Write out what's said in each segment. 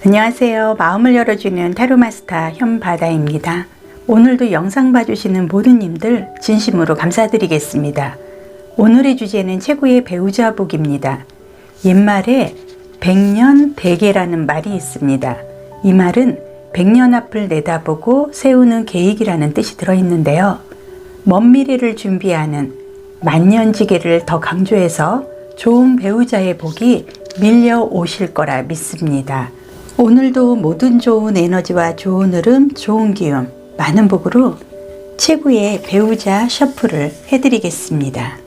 안녕하세요. 마음을 열어주는 타로마스터 현바다입니다. 오늘도 영상 봐주시는 모든 님들 진심으로 감사드리겠습니다. 오늘의 주제는 최고의 배우자 복입니다. 옛말에 백년 대계라는 말이 있습니다. 이 말은 100년 앞을 내다보고 세우는 계획이라는 뜻이 들어있는데요. 먼 미래를 준비하는 만년지계를 더 강조해서 좋은 배우자의 복이 밀려오실 거라 믿습니다. 오늘도 모든 좋은 에너지와 좋은 흐름, 좋은 기운, 많은 복으로 최고의 배우자 셔플을 해드리겠습니다.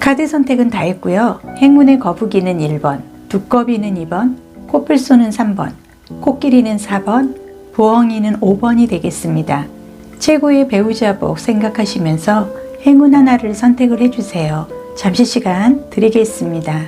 카드 선택은 다 했고요. 행운의 거북이는 1번, 두꺼비는 2번, 코뿔소는 3번, 코끼리는 4번, 부엉이는 5번이 되겠습니다. 최고의 배우자 복 생각하시면서 행운 하나를 선택을 해주세요. 잠시 시간 드리겠습니다.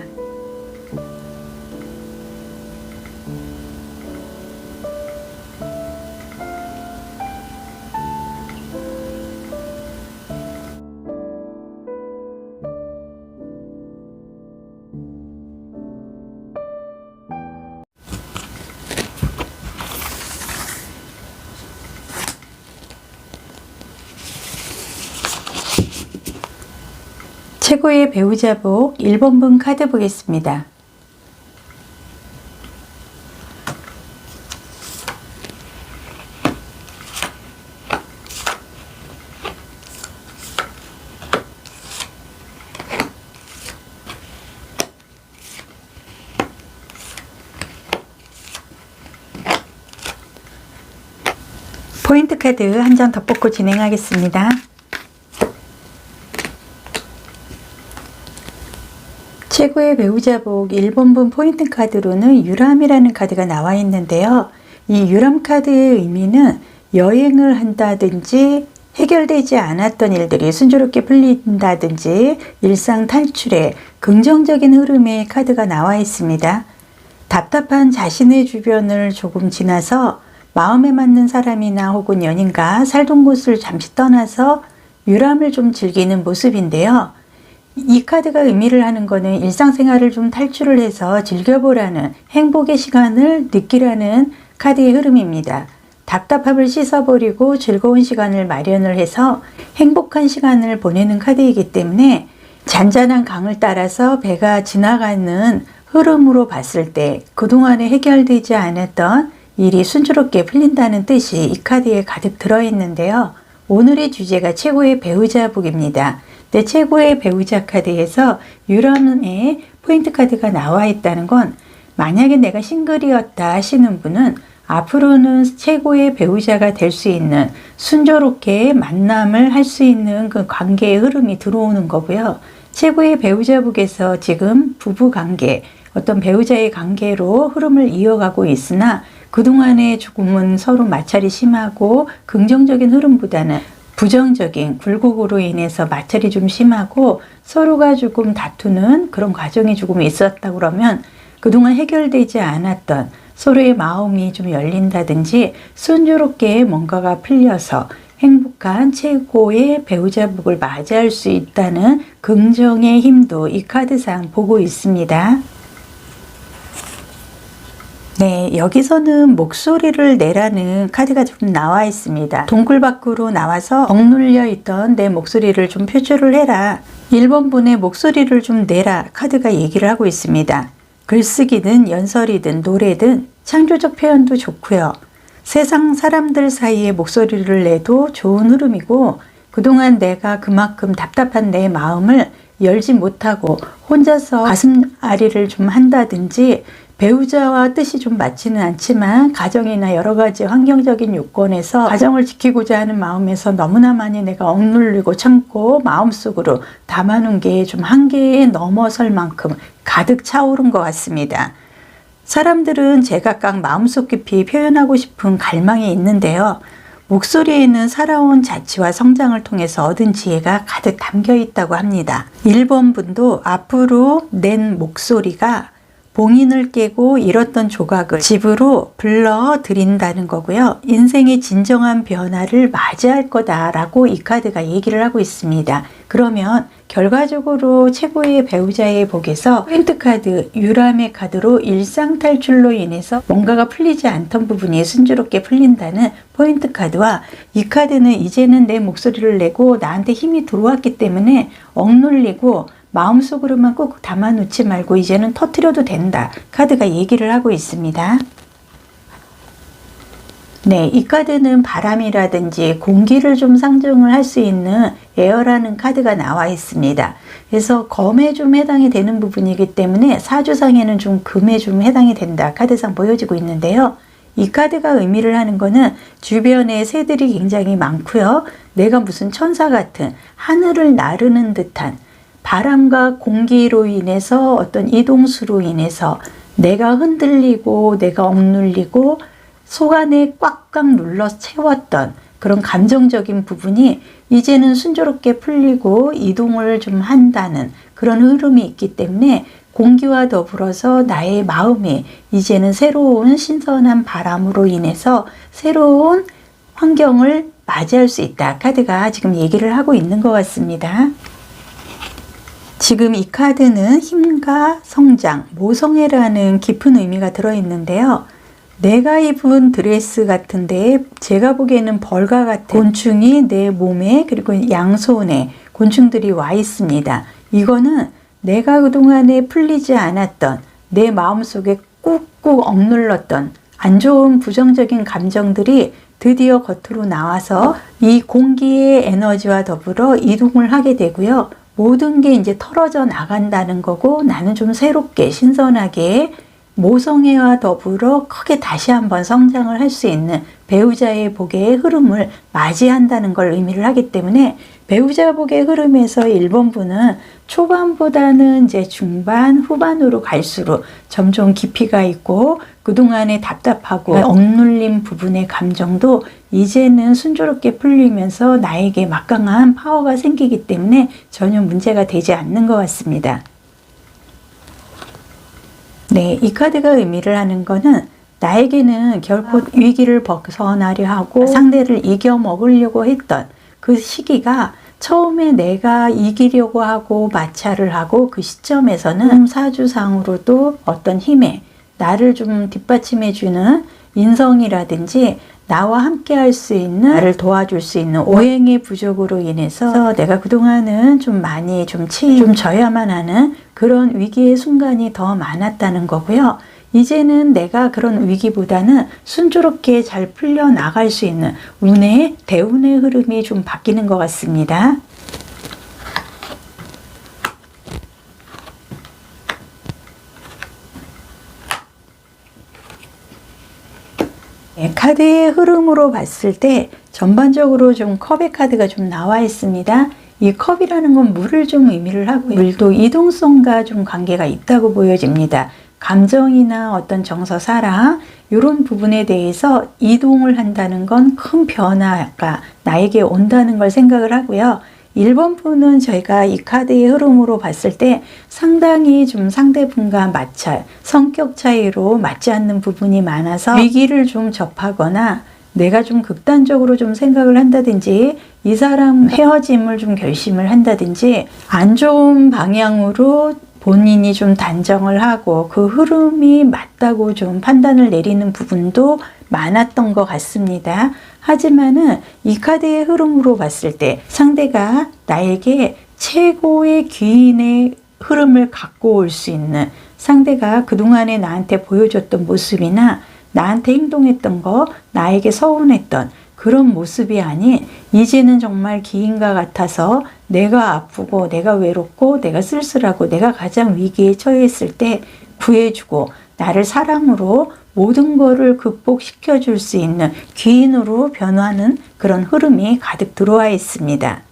최고의 배우자 복 1번분 카드 보겠습니다. 포인트 카드 한 장 더 뽑고 진행하겠습니다. 최고의 배우자복 1번분 포인트 카드로는 유람이라는 카드가 나와 있는데요. 이 유람 카드의 의미는 여행을 한다든지 해결되지 않았던 일들이 순조롭게 풀린다든지 일상 탈출에 긍정적인 흐름의 카드가 나와 있습니다. 답답한 자신의 주변을 조금 지나서 마음에 맞는 사람이나 혹은 연인과 살던 곳을 잠시 떠나서 유람을 좀 즐기는 모습인데요. 이 카드가 의미를 하는 거는 일상생활을 좀 탈출을 해서 즐겨보라는 행복의 시간을 느끼라는 카드의 흐름입니다. 답답함을 씻어버리고 즐거운 시간을 마련을 해서 행복한 시간을 보내는 카드이기 때문에 잔잔한 강을 따라서 배가 지나가는 흐름으로 봤을 때 그동안에 해결되지 않았던 일이 순조롭게 풀린다는 뜻이 이 카드에 가득 들어있는데요. 오늘의 주제가 최고의 배우자복입니다. 내 최고의 배우자 카드에서 유람의 포인트 카드가 나와 있다는 건 만약에 내가 싱글이었다 하시는 분은 앞으로는 최고의 배우자가 될 수 있는 순조롭게 만남을 할 수 있는 그 관계의 흐름이 들어오는 거고요. 최고의 배우자복에서 지금 부부관계, 어떤 배우자의 관계로 흐름을 이어가고 있으나 그동안에 조금은 서로 마찰이 심하고 긍정적인 흐름보다는 부정적인 굴곡으로 인해서 마찰이 좀 심하고 서로가 조금 다투는 그런 과정이 조금 있었다 그러면 그동안 해결되지 않았던 서로의 마음이 좀 열린다든지 순조롭게 뭔가가 풀려서 행복한 최고의 배우자복을 맞이할 수 있다는 긍정의 힘도 이 카드상 보고 있습니다. 네, 여기서는 목소리를 내라는 카드가 좀 나와 있습니다. 동굴 밖으로 나와서 억눌려 있던 내 목소리를 좀 표출을 해라. 1번 분의 목소리를 좀 내라 카드가 얘기를 하고 있습니다. 글쓰기든 연설이든 노래든 창조적 표현도 좋고요. 세상 사람들 사이에 목소리를 내도 좋은 흐름이고 그동안 내가 그만큼 답답한 내 마음을 열지 못하고 혼자서 가슴앓이를 좀 한다든지 배우자와 뜻이 좀 맞지는 않지만 가정이나 여러 가지 환경적인 요건에서 가정을 지키고자 하는 마음에서 너무나 많이 내가 억눌리고 참고 마음속으로 담아놓은 게 좀 한계에 넘어설 만큼 가득 차오른 것 같습니다. 사람들은 제각각 마음속 깊이 표현하고 싶은 갈망이 있는데요. 목소리에는 살아온 자취와 성장을 통해서 얻은 지혜가 가득 담겨 있다고 합니다. 1번 분도 앞으로 낸 목소리가 봉인을 깨고 잃었던 조각을 집으로 불러들인다는 거고요. 인생의 진정한 변화를 맞이할 거다라고 이 카드가 얘기를 하고 있습니다. 그러면 결과적으로 최고의 배우자의 복에서 포인트 카드, 유람의 카드로 일상 탈출로 인해서 뭔가가 풀리지 않던 부분이 순조롭게 풀린다는 포인트 카드와 이 카드는 이제는 내 목소리를 내고 나한테 힘이 들어왔기 때문에 억눌리고 마음속으로만 꼭 담아놓지 말고 이제는 터뜨려도 된다. 카드가 얘기를 하고 있습니다. 네, 이 카드는 바람이라든지 공기를 좀 상징을 할 수 있는 에어라는 카드가 나와 있습니다. 그래서 검에 좀 해당이 되는 부분이기 때문에 사주상에는 좀 금에 좀 해당이 된다. 카드상 보여지고 있는데요. 이 카드가 의미를 하는 거는 주변에 새들이 굉장히 많고요. 내가 무슨 천사 같은 하늘을 나르는 듯한 바람과 공기로 인해서 어떤 이동수로 인해서 내가 흔들리고 내가 억눌리고 속 안에 꽉꽉 눌러 채웠던 그런 감정적인 부분이 이제는 순조롭게 풀리고 이동을 좀 한다는 그런 흐름이 있기 때문에 공기와 더불어서 나의 마음이 이제는 새로운 신선한 바람으로 인해서 새로운 환경을 맞이할 수 있다. 카드가 지금 얘기를 하고 있는 것 같습니다. 지금 이 카드는 힘과 성장, 모성애라는 깊은 의미가 들어있는데요. 내가 입은 드레스 같은데 제가 보기에는 벌과 같은 곤충이 내 몸에 그리고 양손에 곤충들이 와 있습니다. 이거는 내가 그동안에 풀리지 않았던 내 마음속에 꾹꾹 억눌렀던 안 좋은 부정적인 감정들이 드디어 겉으로 나와서 이 공기의 에너지와 더불어 이동을 하게 되고요. 모든 게 이제 털어져 나간다는 거고 나는 좀 새롭게 신선하게 모성애와 더불어 크게 다시 한번 성장을 할 수 있는 배우자의 복의 흐름을 맞이한다는 걸 의미를 하기 때문에 배우자 복의 흐름에서 1번분은 초반보다는 이제 중반, 후반으로 갈수록 점점 깊이가 있고 그동안에 답답하고 억눌린 부분의 감정도 이제는 순조롭게 풀리면서 나에게 막강한 파워가 생기기 때문에 전혀 문제가 되지 않는 것 같습니다. 네, 이 카드가 의미를 하는 거는 나에게는 결코 위기를 벗어나려 하고 상대를 이겨 먹으려고 했던 그 시기가 처음에 내가 이기려고 하고 마찰을 하고 그 시점에서는 사주상으로도 어떤 힘에 나를 좀 뒷받침해주는 인성이라든지 나와 함께 할 수 있는, 나를 도와줄 수 있는 오행의 부족으로 인해서 내가 그동안은 좀 많이 좀 져야만 하는 그런 위기의 순간이 더 많았다는 거고요. 이제는 내가 그런 위기보다는 순조롭게 잘 풀려나갈 수 있는 운의, 대운의 흐름이 좀 바뀌는 것 같습니다. 네, 카드의 흐름으로 봤을 때 전반적으로 좀 컵의 카드가 좀 나와 있습니다. 이 컵이라는 건 물을 좀 의미를 하고요. 물도 이동성과 좀 관계가 있다고 보여집니다. 감정이나 어떤 정서, 사랑 이런 부분에 대해서 이동을 한다는 건 큰 변화가 나에게 온다는 걸 생각을 하고요. 1번 분은 저희가 이 카드의 흐름으로 봤을 때 상당히 좀 상대분과 마찰, 성격 차이로 맞지 않는 부분이 많아서 위기를 좀 접하거나 내가 좀 극단적으로 좀 생각을 한다든지 이 사람 헤어짐을 좀 결심을 한다든지 안 좋은 방향으로 본인이 좀 단정을 하고 그 흐름이 맞다고 좀 판단을 내리는 부분도 많았던 것 같습니다. 하지만은 이 카드의 흐름으로 봤을 때 상대가 나에게 최고의 귀인의 흐름을 갖고 올 수 있는, 상대가 그동안에 나한테 보여줬던 모습이나 나한테 행동했던 거, 나에게 서운했던 그런 모습이 아닌 이제는 정말 기인과 같아서 내가 아프고 내가 외롭고 내가 쓸쓸하고 내가 가장 위기에 처했을 때 구해주고 나를 사랑으로 모든 거를 극복시켜 줄 수 있는 귀인으로 변화하는 그런 흐름이 가득 들어와 있습니다.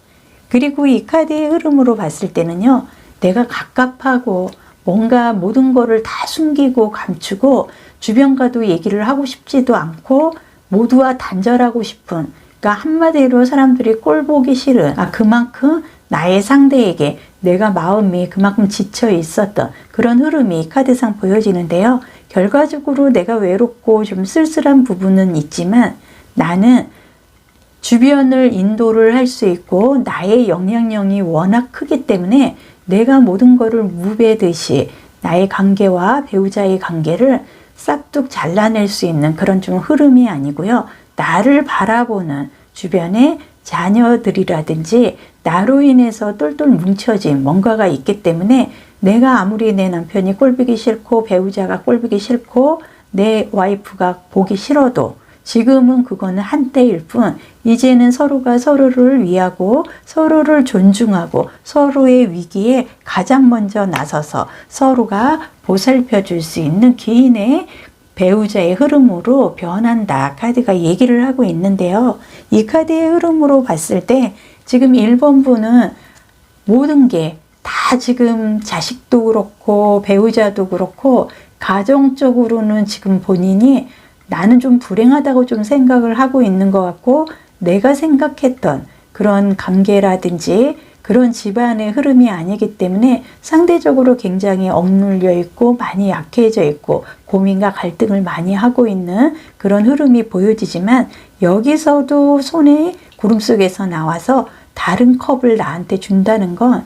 그리고 이 카드의 흐름으로 봤을 때는요, 내가 갑갑하고 뭔가 모든 거를 다 숨기고 감추고 주변과도 얘기를 하고 싶지도 않고 모두와 단절하고 싶은, 그러니까 한마디로 사람들이 꼴 보기 싫은, 그만큼 나의 상대에게 내가 마음이 그만큼 지쳐 있었던 그런 흐름이 이 카드상 보여지는데요. 결과적으로 내가 외롭고 좀 쓸쓸한 부분은 있지만 나는 주변을 인도를 할 수 있고 나의 영향력이 워낙 크기 때문에 내가 모든 것을 무배듯이 나의 관계와 배우자의 관계를 싹둑 잘라낼 수 있는 그런 좀 흐름이 아니고요. 나를 바라보는 주변의 자녀들이라든지 나로 인해서 똘똘 뭉쳐진 뭔가가 있기 때문에 내가 아무리 내 남편이 꼴보기 싫고 배우자가 꼴보기 싫고 내 와이프가 보기 싫어도 지금은 그거는 한때일 뿐 이제는 서로가 서로를 위하고 서로를 존중하고 서로의 위기에 가장 먼저 나서서 서로가 보살펴 줄 수 있는 귀인의 배우자의 흐름으로 변한다. 카드가 얘기를 하고 있는데요. 이 카드의 흐름으로 봤을 때 지금 1번 분은 모든 게 다 지금 자식도 그렇고 배우자도 그렇고 가정적으로는 지금 본인이 나는 좀 불행하다고 좀 생각을 하고 있는 것 같고 내가 생각했던 그런 관계라든지 그런 집안의 흐름이 아니기 때문에 상대적으로 굉장히 억눌려 있고 많이 약해져 있고 고민과 갈등을 많이 하고 있는 그런 흐름이 보여지지만 여기서도 손에 구름 속에서 나와서 다른 컵을 나한테 준다는 건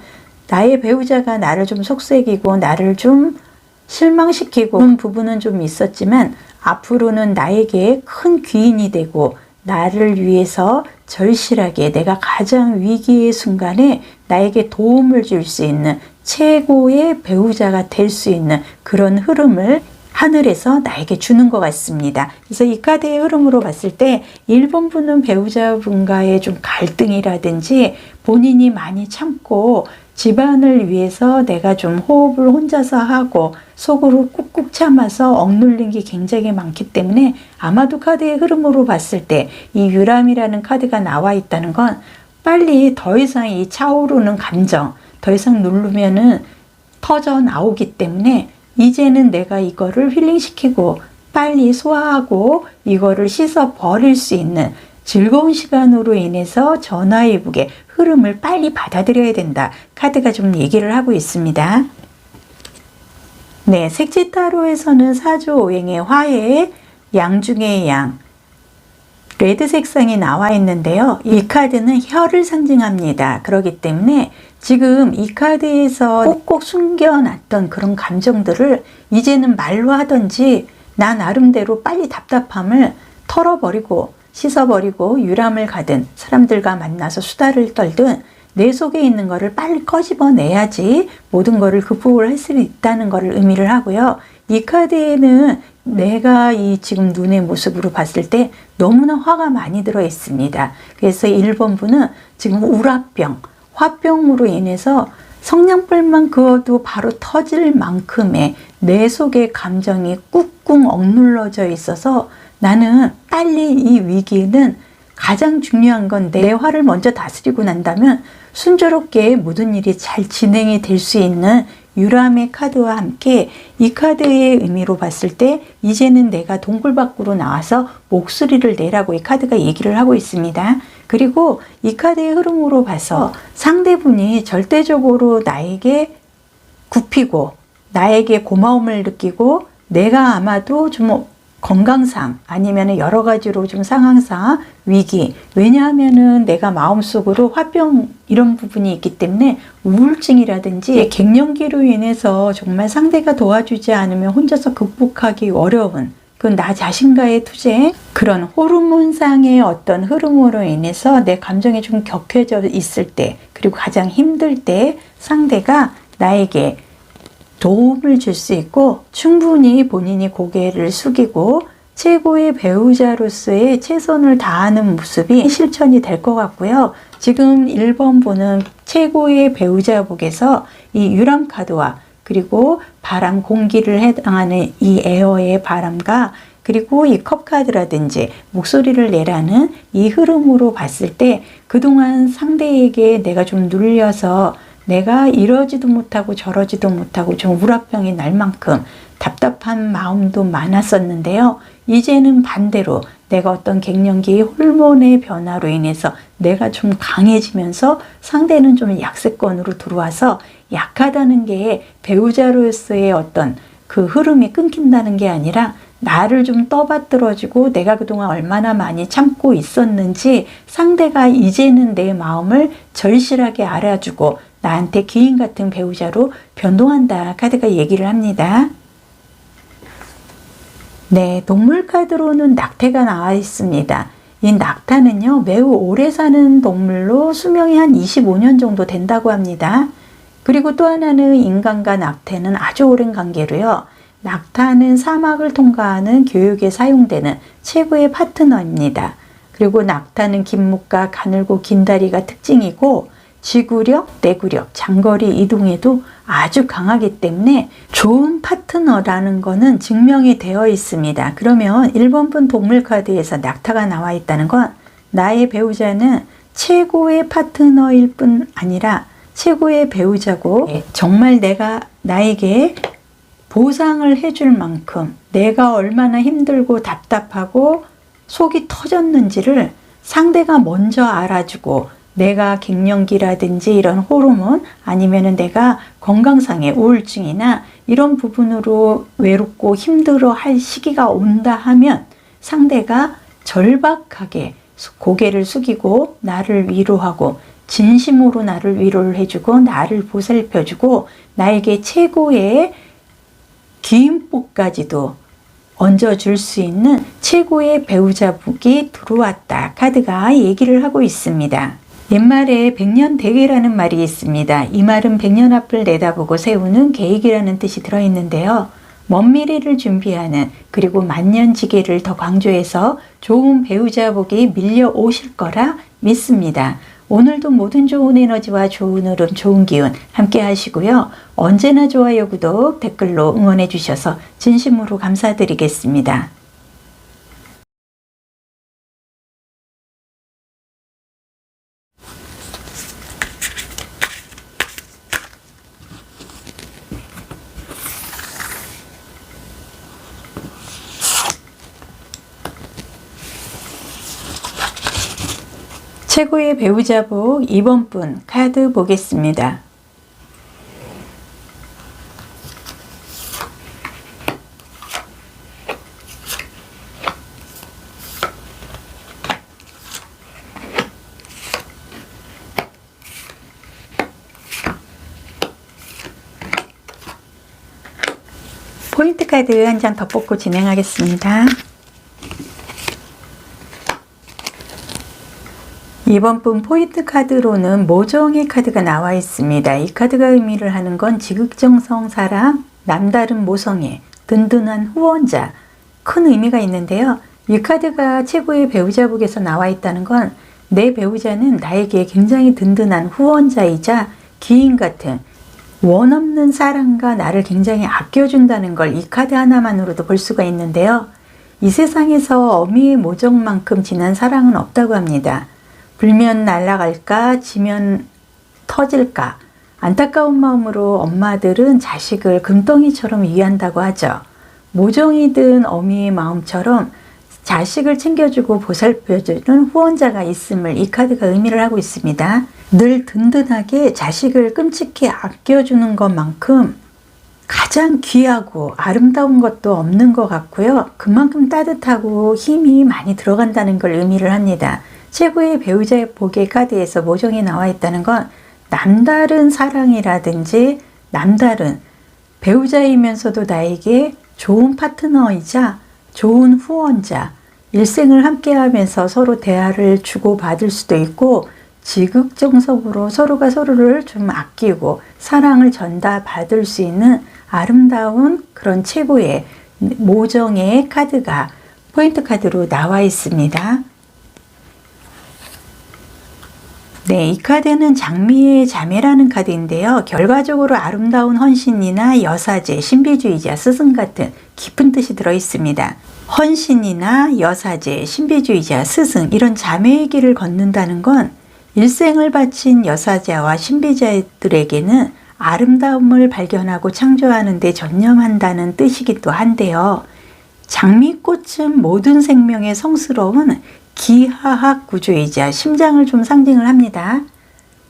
나의 배우자가 나를 좀 속삭이고 나를 좀 실망시키고 그런 부분은 좀 있었지만 앞으로는 나에게 큰 귀인이 되고 나를 위해서 절실하게 내가 가장 위기의 순간에 나에게 도움을 줄 수 있는 최고의 배우자가 될 수 있는 그런 흐름을 하늘에서 나에게 주는 것 같습니다. 그래서 이 카드의 흐름으로 봤을 때 1번 분은 배우자분과의 좀 갈등이라든지 본인이 많이 참고 집안을 위해서 내가 좀 호흡을 혼자서 하고 속으로 꾹꾹 참아서 억눌린 게 굉장히 많기 때문에 아마도 카드의 흐름으로 봤을 때 이 유람이라는 카드가 나와 있다는 건 빨리 더 이상 이 차오르는 감정 더 이상 누르면은 터져 나오기 때문에 이제는 내가 이거를 힐링시키고 빨리 소화하고 이거를 씻어 버릴 수 있는 즐거운 시간으로 인해서 전화위복의 흐름을 빨리 받아들여야 된다. 카드가 좀 얘기를 하고 있습니다. 네, 색지타로에서는 사주오행의 화해, 양중의 양, 레드 색상이 나와 있는데요. 이 카드는 혀를 상징합니다. 그렇기 때문에 지금 이 카드에서 꼭꼭 숨겨놨던 그런 감정들을 이제는 말로 하든지 나 나름대로 빨리 답답함을 털어버리고 씻어버리고 유람을 가든 사람들과 만나서 수다를 떨든 내 속에 있는 거를 빨리 꺼집어내야지 모든 거를 극복을 할 수 있다는 거를 의미를 하고요. 이 카드에는 내가 이 지금 눈의 모습으로 봤을 때 너무나 화가 많이 들어 있습니다. 그래서 1번 분은 지금 우라병, 화병으로 인해서 성냥불만 그어도 바로 터질 만큼의 내 속의 감정이 꾹꾹 억눌러져 있어서 나는 빨리 이 위기는 가장 중요한 건 내 화를 먼저 다스리고 난다면 순조롭게 모든 일이 잘 진행이 될 수 있는 유람의 카드와 함께 이 카드의 의미로 봤을 때 이제는 내가 동굴 밖으로 나와서 목소리를 내라고 이 카드가 얘기를 하고 있습니다. 그리고 이 카드의 흐름으로 봐서 상대분이 절대적으로 나에게 굽히고 나에게 고마움을 느끼고 내가 아마도 좀 건강상 아니면 여러 가지로 좀 상황상 위기, 왜냐하면은 내가 마음속으로 화병 이런 부분이 있기 때문에 우울증이라든지 갱년기로 인해서 정말 상대가 도와주지 않으면 혼자서 극복하기 어려운 그 나 자신과의 투쟁, 그런 호르몬상의 어떤 흐름으로 인해서 내 감정이 좀 격해져 있을 때, 그리고 가장 힘들 때 상대가 나에게 도움을 줄 수 있고 충분히 본인이 고개를 숙이고 최고의 배우자로서의 최선을 다하는 모습이 실천이 될 것 같고요. 지금 1번 분은 최고의 배우자복에서 이 유람 카드와 그리고 바람, 공기를 해당하는 이 에어의 바람과 그리고 이 컵 카드라든지 목소리를 내라는 이 흐름으로 봤을 때 그동안 상대에게 내가 좀 눌려서 내가 이러지도 못하고 저러지도 못하고 좀 우라병이 날 만큼 답답한 마음도 많았었는데요. 이제는 반대로 내가 어떤 갱년기 호르몬의 변화로 인해서 내가 좀 강해지면서 상대는 좀 약세권으로 들어와서 약하다는 게 배우자로서의 어떤 그 흐름이 끊긴다는 게 아니라 나를 좀 떠받들어주고 내가 그동안 얼마나 많이 참고 있었는지 상대가 이제는 내 마음을 절실하게 알아주고 나한테 기인 같은 배우자로 변동한다 카드가 얘기를 합니다. 네, 동물 카드로는 낙태가 나와 있습니다. 이 낙타는요 매우 오래 사는 동물로 수명이 한 25년 정도 된다고 합니다. 그리고 또 하나는 인간과 낙태는 아주 오랜 관계로요. 낙타는 사막을 통과하는 교육에 사용되는 최고의 파트너입니다. 그리고 낙타는 긴 목과 가늘고 긴 다리가 특징이고 지구력, 내구력, 장거리 이동에도 아주 강하기 때문에 좋은 파트너라는 것은 증명이 되어 있습니다. 그러면 1번 분 동물 카드에서 낙타가 나와 있다는 건 나의 배우자는 최고의 파트너일 뿐 아니라 최고의 배우자고 정말 내가 나에게 보상을 해줄 만큼 내가 얼마나 힘들고 답답하고 속이 터졌는지를 상대가 먼저 알아주고 내가 갱년기라든지 이런 호르몬 아니면은 내가 건강상의 우울증이나 이런 부분으로 외롭고 힘들어 할 시기가 온다 하면 상대가 절박하게 고개를 숙이고 나를 위로하고 진심으로 나를 위로를 해주고 나를 보살펴주고 나에게 최고의 기인복까지도 얹어줄 수 있는 최고의 배우자복이 들어왔다 카드가 얘기를 하고 있습니다. 옛말에 백년대계라는 말이 있습니다. 이 말은 백년 앞을 내다보고 세우는 계획이라는 뜻이 들어있는데요. 먼 미래를 준비하는, 그리고 만년지계를 더 강조해서 좋은 배우자 복이 밀려오실 거라 믿습니다. 오늘도 모든 좋은 에너지와 좋은 흐름, 좋은 기운 함께 하시고요. 언제나 좋아요, 구독, 댓글로 응원해 주셔서 진심으로 감사드리겠습니다. 최고의 배우자 복 2번 분 카드 보겠습니다. 포인트 카드 한 장 더 뽑고 진행하겠습니다. 이번 분 포인트 카드로는 모정의 카드가 나와 있습니다. 이 카드가 의미를 하는 건 지극정성 사랑, 남다른 모성애, 든든한 후원자, 큰 의미가 있는데요. 이 카드가 최고의 배우자복에서 나와 있다는 건 내 배우자는 나에게 굉장히 든든한 후원자이자 기인 같은 원 없는 사랑과 나를 굉장히 아껴준다는 걸 이 카드 하나만으로도 볼 수가 있는데요. 이 세상에서 어미의 모정만큼 진한 사랑은 없다고 합니다. 불면 날아갈까, 지면 터질까. 안타까운 마음으로 엄마들은 자식을 금덩이처럼 위한다고 하죠. 모정이 든 어미의 마음처럼 자식을 챙겨주고 보살펴주는 후원자가 있음을 이 카드가 의미를 하고 있습니다. 늘 든든하게 자식을 끔찍히 아껴주는 것만큼 가장 귀하고 아름다운 것도 없는 것 같고요. 그만큼 따뜻하고 힘이 많이 들어간다는 걸 의미를 합니다. 최고의 배우자의 복의 카드에서 모정이 나와 있다는 건 남다른 사랑이라든지 남다른 배우자이면서도 나에게 좋은 파트너이자 좋은 후원자, 일생을 함께 하면서 서로 대화를 주고받을 수도 있고 지극정성으로 서로가 서로를 좀 아끼고 사랑을 전달받을 수 있는 아름다운 그런 최고의 모정의 카드가 포인트 카드로 나와 있습니다. 네, 이 카드는 장미의 자매라는 카드인데요. 결과적으로 아름다운 헌신이나 여사제, 신비주의자, 스승 같은 깊은 뜻이 들어 있습니다. 헌신이나 여사제, 신비주의자, 스승 이런 자매의 길을 걷는다는 건 일생을 바친 여사자와 신비자들에게는 아름다움을 발견하고 창조하는 데 전념한다는 뜻이기도 한데요. 장미꽃은 모든 생명의 성스러운 기하학 구조이자 심장을 좀 상징을 합니다.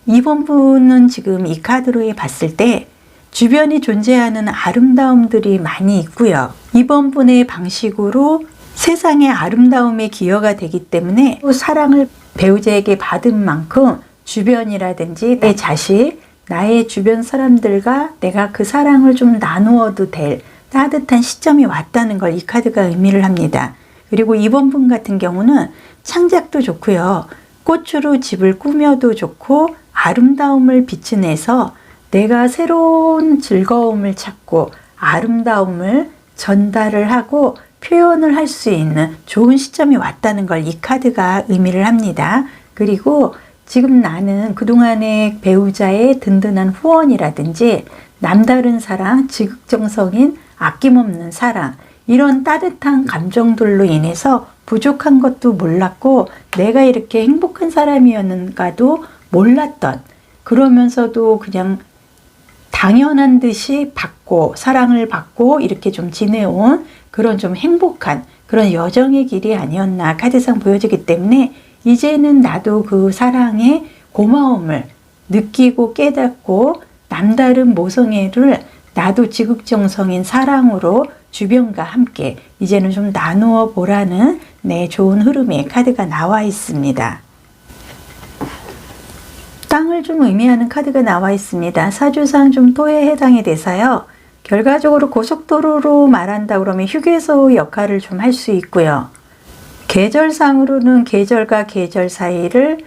이번 분은 지금 이 카드로 봤을 때 주변에 존재하는 아름다움들이 많이 있고요. 이번 분의 방식으로 세상의 아름다움에 기여가 되기 때문에 사랑을 배우자에게 받은 만큼 주변이라든지 내 자식, 나의 주변 사람들과 내가 그 사랑을 좀 나누어도 될 따뜻한 시점이 왔다는 걸 이 카드가 의미를 합니다. 그리고 이번 분 같은 경우는 창작도 좋고요. 꽃으로 집을 꾸며도 좋고 아름다움을 비춰내서 내가 새로운 즐거움을 찾고 아름다움을 전달을 하고 표현을 할 수 있는 좋은 시점이 왔다는 걸 이 카드가 의미를 합니다. 그리고 지금 나는 그동안의 배우자의 든든한 후원이라든지 남다른 사랑, 지극정성인 아낌없는 사랑 이런 따뜻한 감정들로 인해서 부족한 것도 몰랐고 내가 이렇게 행복한 사람이었는가도 몰랐던 그러면서도 그냥 당연한 듯이 받고 사랑을 받고 이렇게 좀 지내온 그런 좀 행복한 그런 여정의 길이 아니었나 카드상 보여지기 때문에 이제는 나도 그 사랑의 고마움을 느끼고 깨닫고 남다른 모성애를 나도 지극정성인 사랑으로 주변과 함께 이제는 좀 나누어 보라는 좋은 흐름의 카드가 나와 있습니다. 땅을 좀 의미하는 카드가 나와 있습니다. 사주상 좀 토에 해당이 돼서요. 결과적으로 고속도로로 말한다 그러면 휴게소 역할을 좀 할 수 있고요. 계절상으로는 계절과 계절 사이를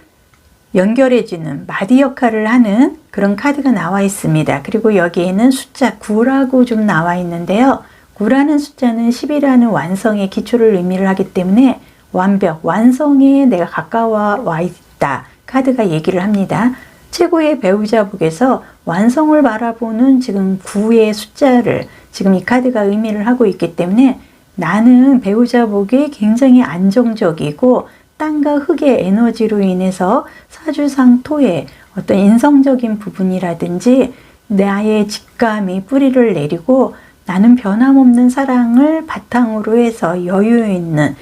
연결해주는 마디 역할을 하는 그런 카드가 나와 있습니다. 그리고 여기에는 숫자 9라고 좀 나와 있는데요. 9라는 숫자는 10이라는 완성의 기초를 의미를 하기 때문에 완벽, 완성에 내가 가까워 와 있다. 카드가 얘기를 합니다. 최고의 배우자복에서 완성을 바라보는 지금 9의 숫자를 지금 이 카드가 의미를 하고 있기 때문에 나는 배우자복이 굉장히 안정적이고 땅과 흙의 에너지로 인해서 사주상 토의 어떤 인성적인 부분이라든지 나의 직감이 뿌리를 내리고 나는 변함없는 사랑을 바탕으로 해서 여유 있는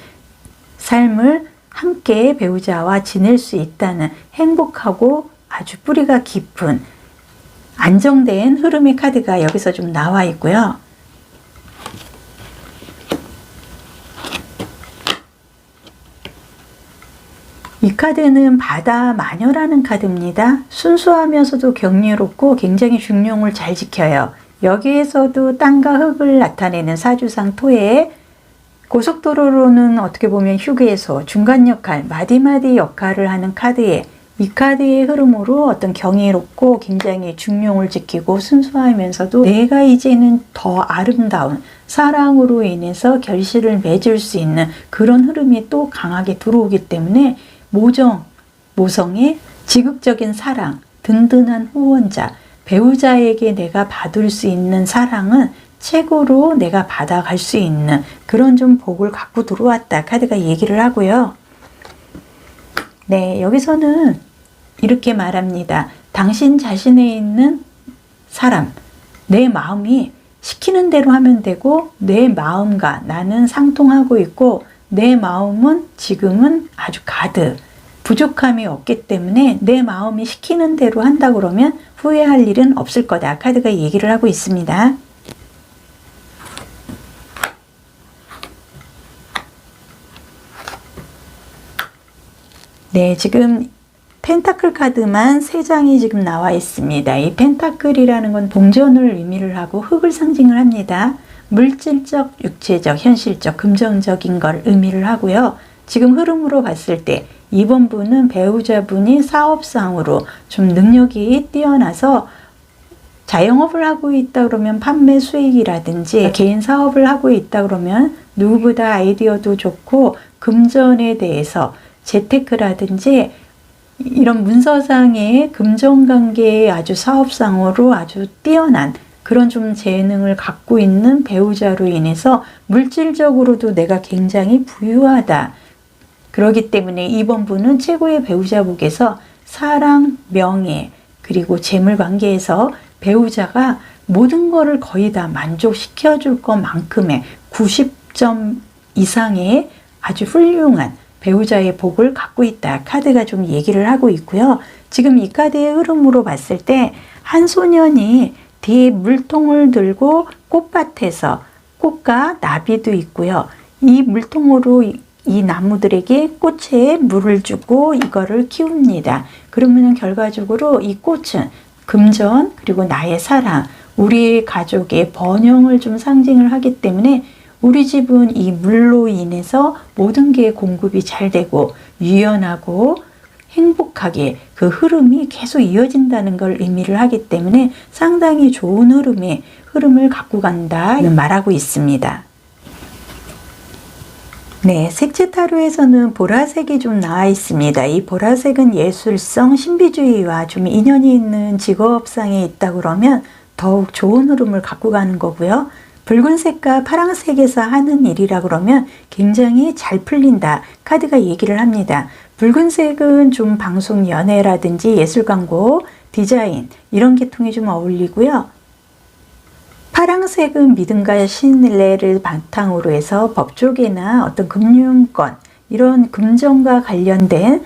삶을 함께 배우자와 지낼 수 있다는 행복하고 아주 뿌리가 깊은 안정된 흐름의 카드가 여기서 좀 나와 있고요. 이 카드는 바다 마녀라는 카드입니다. 순수하면서도 경이롭고 굉장히 중용을 잘 지켜요. 여기에서도 땅과 흙을 나타내는 사주상 토에 고속도로로는 어떻게 보면 휴게소, 중간 역할, 마디마디 역할을 하는 카드에 이 카드의 흐름으로 어떤 경이롭고 굉장히 중용을 지키고 순수하면서도 내가 이제는 더 아름다운 사랑으로 인해서 결실을 맺을 수 있는 그런 흐름이 또 강하게 들어오기 때문에 모성의 지극적인 사랑, 든든한 후원자, 배우자에게 내가 받을 수 있는 사랑은 최고로 내가 받아갈 수 있는 그런 좀 복을 갖고 들어왔다. 카드가 얘기를 하고요. 네, 여기서는 이렇게 말합니다. 당신 자신에 있는 사람, 내 마음이 시키는 대로 하면 되고 내 마음과 나는 상통하고 있고 내 마음은 지금은 아주 가득 부족함이 없기 때문에 내 마음이 시키는 대로 한다 그러면 후회할 일은 없을 거다. 카드가 얘기를 하고 있습니다. 네, 지금 펜타클 카드만 3장이 지금 나와 있습니다. 이 펜타클이라는 건 동전을 의미를 하고 흙을 상징을 합니다. 물질적, 육체적, 현실적, 금전적인 걸 의미를 하고요. 지금 흐름으로 봤을 때 이번 분은 배우자분이 사업상으로 좀 능력이 뛰어나서 자영업을 하고 있다 그러면 판매 수익이라든지 개인 사업을 하고 있다 그러면 누구보다 아이디어도 좋고 금전에 대해서 재테크라든지 이런 문서상의 금전관계에 아주 사업상으로 아주 뛰어난 그런 좀 재능을 갖고 있는 배우자로 인해서 물질적으로도 내가 굉장히 부유하다. 그렇기 때문에 이번 분은 최고의 배우자복에서 사랑, 명예, 그리고 재물 관계에서 배우자가 모든 거를 거의 다 만족시켜 줄 것만큼의 90점 이상의 아주 훌륭한 배우자의 복을 갖고 있다. 카드가 좀 얘기를 하고 있고요. 지금 이 카드의 흐름으로 봤을 때 한 소년이 뒤에 물통을 들고 꽃밭에서 꽃과 나비도 있고요. 이 물통으로 이 나무들에게 꽃에 물을 주고 이거를 키웁니다. 그러면 결과적으로 이 꽃은 금전 그리고 나의 사랑, 우리 가족의 번영을 좀 상징을 하기 때문에 우리 집은 이 물로 인해서 모든 게 공급이 잘 되고 유연하고 행복하게 그 흐름이 계속 이어진다는 걸 의미를 하기 때문에 상당히 좋은 흐름을 갖고 간다는 말하고 있습니다. 네, 색채 타로에서는 보라색이 좀 나와 있습니다. 이 보라색은 예술성, 신비주의와 좀 인연이 있는 직업상에 있다 그러면 더욱 좋은 흐름을 갖고 가는 거고요. 붉은색과 파란색에서 하는 일이라 그러면 굉장히 잘 풀린다. 카드가 얘기를 합니다. 붉은색은 좀 방송 연예라든지 예술 광고, 디자인 이런 계통이 좀 어울리고요. 파란색은 믿음과 신뢰를 바탕으로 해서 법조계나 어떤 금융권 이런 금전과 관련된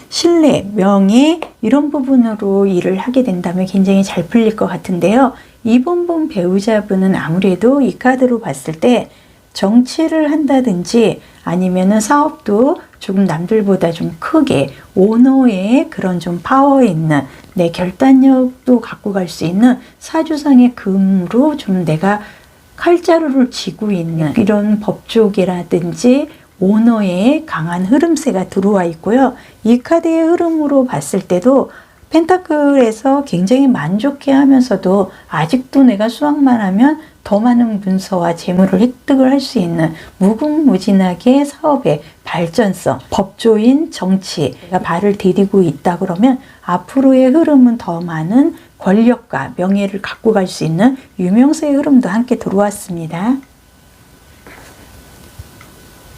신뢰, 명예 이런 부분으로 일을 하게 된다면 굉장히 잘 풀릴 것 같은데요. 이번 분 배우자분은 아무래도 이 카드로 봤을 때 정치를 한다든지 아니면은 사업도 조금 남들보다 좀 크게 오너의 그런 좀 파워 있는 내 결단력도 갖고 갈 수 있는 사주상의 금으로 좀 내가 칼자루를 쥐고 있는 이런 법조계라든지 오너의 강한 흐름세가 들어와 있고요. 이 카드의 흐름으로 봤을 때도 펜타클에서 굉장히 만족해 하면서도 아직도 내가 수확만 하면 더 많은 문서와 재물을 획득을 할 수 있는 무궁무진하게 사업의 발전성, 법조인, 정치가 발을 디디고 있다 그러면 앞으로의 흐름은 더 많은 권력과 명예를 갖고 갈 수 있는 유명세의 흐름도 함께 들어왔습니다.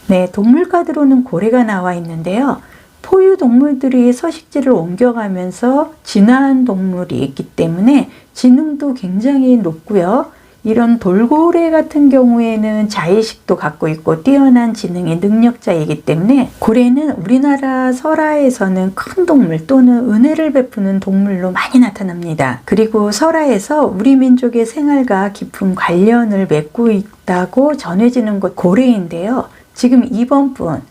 네, 동물 카드로는 고래가 나와 있는데요. 포유 동물들이 서식지를 옮겨가면서 진화한 동물이 있기 때문에 지능도 굉장히 높고요. 이런 돌고래 같은 경우에는 자의식도 갖고 있고 뛰어난 지능의 능력자이기 때문에 고래는 우리나라 설화에서는 큰 동물 또는 은혜를 베푸는 동물로 많이 나타납니다. 그리고 설화에서 우리 민족의 생활과 깊은 관련을 맺고 있다고 전해지는 것 고래인데요. 지금 이번 분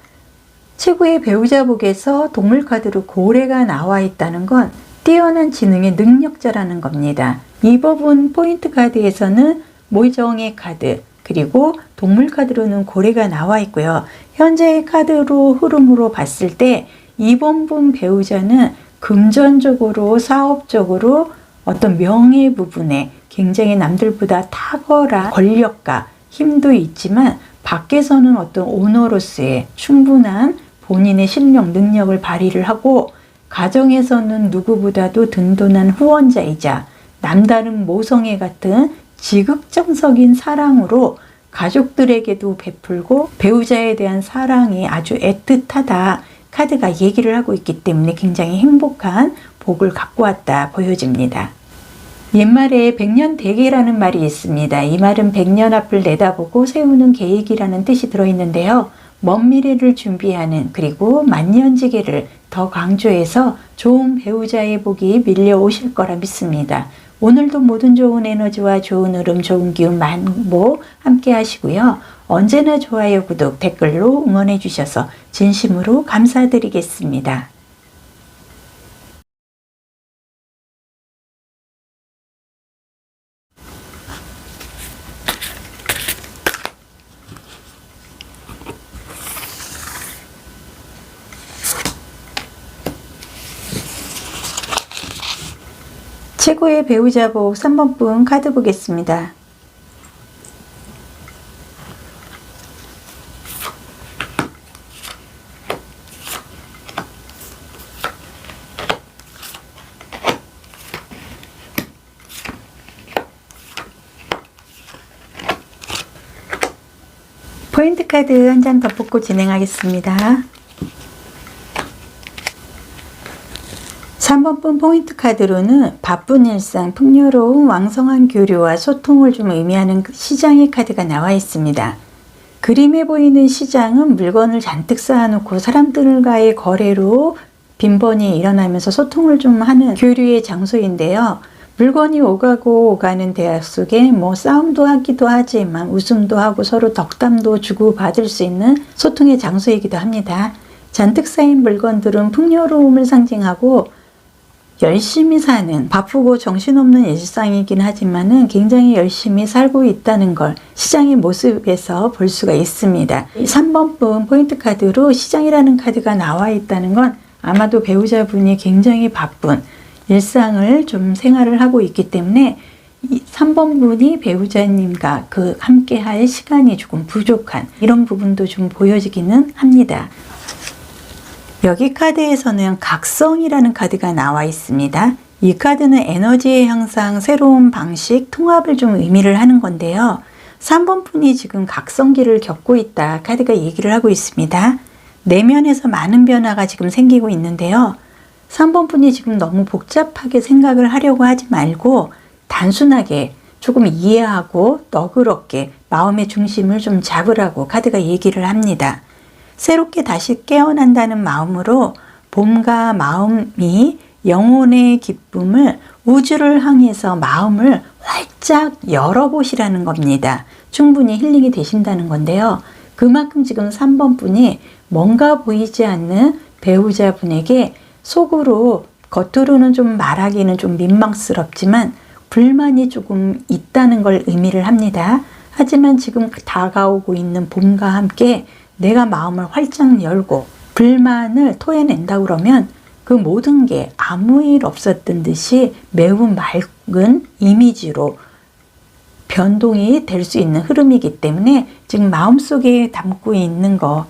최고의 배우자복에서 동물 카드로 고래가 나와 있다는 건 뛰어난 지능의 능력자라는 겁니다. 이 부분 포인트 카드에서는 모정의 카드 그리고 동물 카드로는 고래가 나와 있고요. 현재의 카드로 흐름으로 봤을 때 이번 분 배우자는 금전적으로 사업적으로 어떤 명예 부분에 굉장히 남들보다 탁월한 권력과 힘도 있지만 밖에서는 어떤 오너로서의 충분한 본인의 실력, 능력을 발휘를 하고 가정에서는 누구보다도 든든한 후원자이자 남다른 모성애 같은 지극정석인 사랑으로 가족들에게도 베풀고 배우자에 대한 사랑이 아주 애틋하다 카드가 얘기를 하고 있기 때문에 굉장히 행복한 복을 갖고 왔다 보여집니다. 옛말에 백년대계라는 말이 있습니다. 이 말은 100년 앞을 내다보고 세우는 계획이라는 뜻이 들어있는데요. 먼 미래를 준비하는 그리고 만년지계를 더 강조해서 좋은 배우자의 복이 밀려오실 거라 믿습니다. 오늘도 모든 좋은 에너지와 좋은 흐름, 좋은 기운 만보 함께 하시고요. 언제나 좋아요, 구독, 댓글로 응원해 주셔서 진심으로 감사드리겠습니다. 최고의 배우자복 3번 분 카드 보겠습니다. 포인트 카드 한 장 더 뽑고 진행하겠습니다. 3번 분 포인트 카드로는 바쁜 일상, 풍요로운 왕성한 교류와 소통을 좀 의미하는 시장의 카드가 나와 있습니다. 그림에 보이는 시장은 물건을 잔뜩 쌓아놓고 사람들과의 거래로 빈번히 일어나면서 소통을 좀 하는 교류의 장소인데요. 물건이 오가고 오가는 대화 속에 싸움도 하기도 하지만 웃음도 하고 서로 덕담도 주고받을 수 있는 소통의 장소이기도 합니다. 잔뜩 쌓인 물건들은 풍요로움을 상징하고 열심히 사는 바쁘고 정신없는 일상이긴 하지만은 굉장히 열심히 살고 있다는 걸 시장의 모습에서 볼 수가 있습니다. 3번 분 포인트 카드로 시장이라는 카드가 나와 있다는 건 아마도 배우자분이 굉장히 바쁜 일상을 좀 생활을 하고 있기 때문에 3번 분이 배우자님과 함께 할 시간이 조금 부족한 이런 부분도 좀 보여지기는 합니다. 여기 카드에서는 각성이라는 카드가 나와 있습니다. 이 카드는 에너지의 향상, 새로운 방식, 통합을 좀 의미를 하는 건데요. 3번 분이 지금 각성기를 겪고 있다 카드가 얘기를 하고 있습니다. 내면에서 많은 변화가 지금 생기고 있는데요. 3번 분이 지금 너무 복잡하게 생각을 하려고 하지 말고 단순하게 조금 이해하고 너그럽게 마음의 중심을 좀 잡으라고 카드가 얘기를 합니다. 새롭게 다시 깨어난다는 마음으로 봄과 마음이 영혼의 기쁨을 우주를 향해서 마음을 활짝 열어보시라는 겁니다. 충분히 힐링이 되신다는 건데요. 그만큼 지금 3번 분이 뭔가 보이지 않는 배우자분에게 속으로 겉으로는 좀 말하기는 좀 민망스럽지만 불만이 조금 있다는 걸 의미를 합니다. 하지만 지금 다가오고 있는 봄과 함께 내가 마음을 활짝 열고 불만을 토해낸다 그러면 그 모든 게 아무 일 없었던 듯이 매우 맑은 이미지로 변동이 될 수 있는 흐름이기 때문에 지금 마음속에 담고 있는 거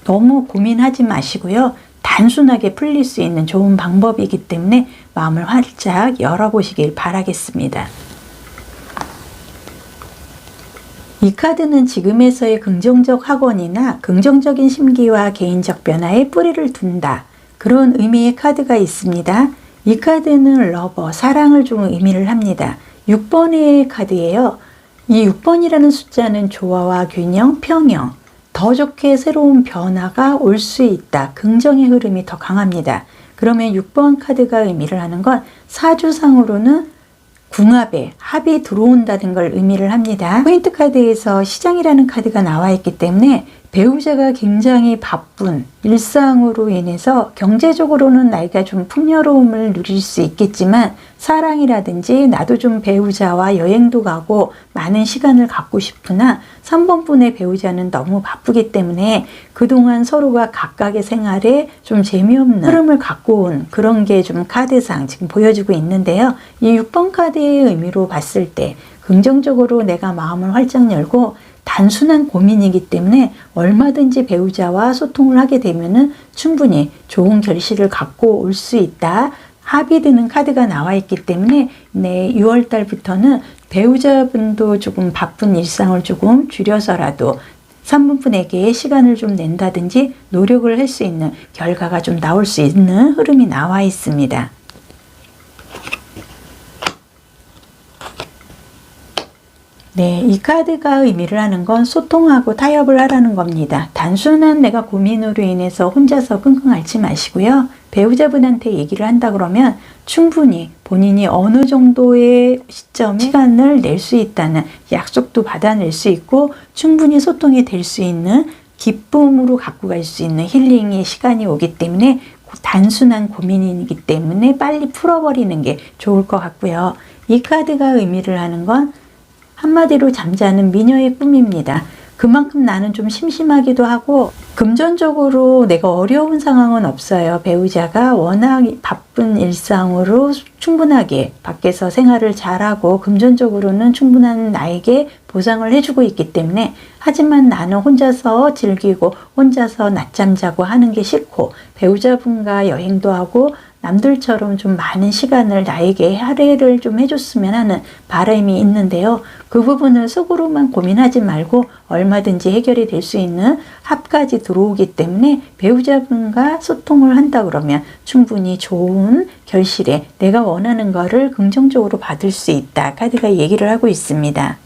너무 고민하지 마시고요. 단순하게 풀릴 수 있는 좋은 방법이기 때문에 마음을 활짝 열어보시길 바라겠습니다. 이 카드는 지금에서의 긍정적 학원이나 긍정적인 심기와 개인적 변화에 뿌리를 둔다. 그런 의미의 카드가 있습니다. 이 카드는 러버, 사랑을 좀 의미를 합니다. 6번의 카드예요. 이 6번이라는 숫자는 조화와 균형, 평형, 더 좋게 새로운 변화가 올 수 있다. 긍정의 흐름이 더 강합니다. 그러면 6번 카드가 의미를 하는 건 사주상으로는 궁합에 합이 들어온다는 걸 의미를 합니다. 포인트 카드에서 시장이라는 카드가 나와 있기 때문에 배우자가 굉장히 바쁜 일상으로 인해서 경제적으로는 나이가 좀 풍요로움을 누릴 수 있겠지만 사랑이라든지 나도 좀 배우자와 여행도 가고 많은 시간을 갖고 싶으나 3번 분의 배우자는 너무 바쁘기 때문에 그동안 서로가 각각의 생활에 좀 재미없는 흐름을 갖고 온 그런 게 좀 카드상 지금 보여지고 있는데요. 이 6번 카드의 의미로 봤을 때 긍정적으로 내가 마음을 활짝 열고 단순한 고민이기 때문에 얼마든지 배우자와 소통을 하게 되면은 충분히 좋은 결실을 갖고 올 수 있다. 합이 드는 카드가 나와 있기 때문에 6월 달부터는 배우자분도 조금 바쁜 일상을 조금 줄여서라도 3분에게 시간을 좀 낸다든지 노력을 할 수 있는 결과가 좀 나올 수 있는 흐름이 나와 있습니다. 네, 이 카드가 의미를 하는 건 소통하고 타협을 하라는 겁니다. 단순한 내가 고민으로 인해서 혼자서 끙끙 앓지 마시고요. 배우자분한테 얘기를 한다 그러면 충분히 본인이 어느 정도의 시점에 시간을 낼 수 있다는 약속도 받아낼 수 있고 충분히 소통이 될 수 있는 기쁨으로 갖고 갈 수 있는 힐링의 시간이 오기 때문에 단순한 고민이기 때문에 빨리 풀어버리는 게 좋을 것 같고요. 이 카드가 의미를 하는 건 한마디로 잠자는 미녀의 꿈입니다. 그만큼 나는 좀 심심하기도 하고 금전적으로 내가 어려운 상황은 없어요. 배우자가 워낙 바쁜 일상으로 충분하게 밖에서 생활을 잘하고 금전적으로는 충분한 나에게 보상을 해주고 있기 때문에 하지만 나는 혼자서 즐기고 혼자서 낮잠 자고 하는 게 싫고 배우자분과 여행도 하고 남들처럼 좀 많은 시간을 나에게 할애를 좀 해줬으면 하는 바람이 있는데요. 그 부분을 속으로만 고민하지 말고 얼마든지 해결이 될 수 있는 합까지 들어오기 때문에 배우자분과 소통을 한다 그러면 충분히 좋은 결실에 내가 원하는 거를 긍정적으로 받을 수 있다. 카드가 얘기를 하고 있습니다.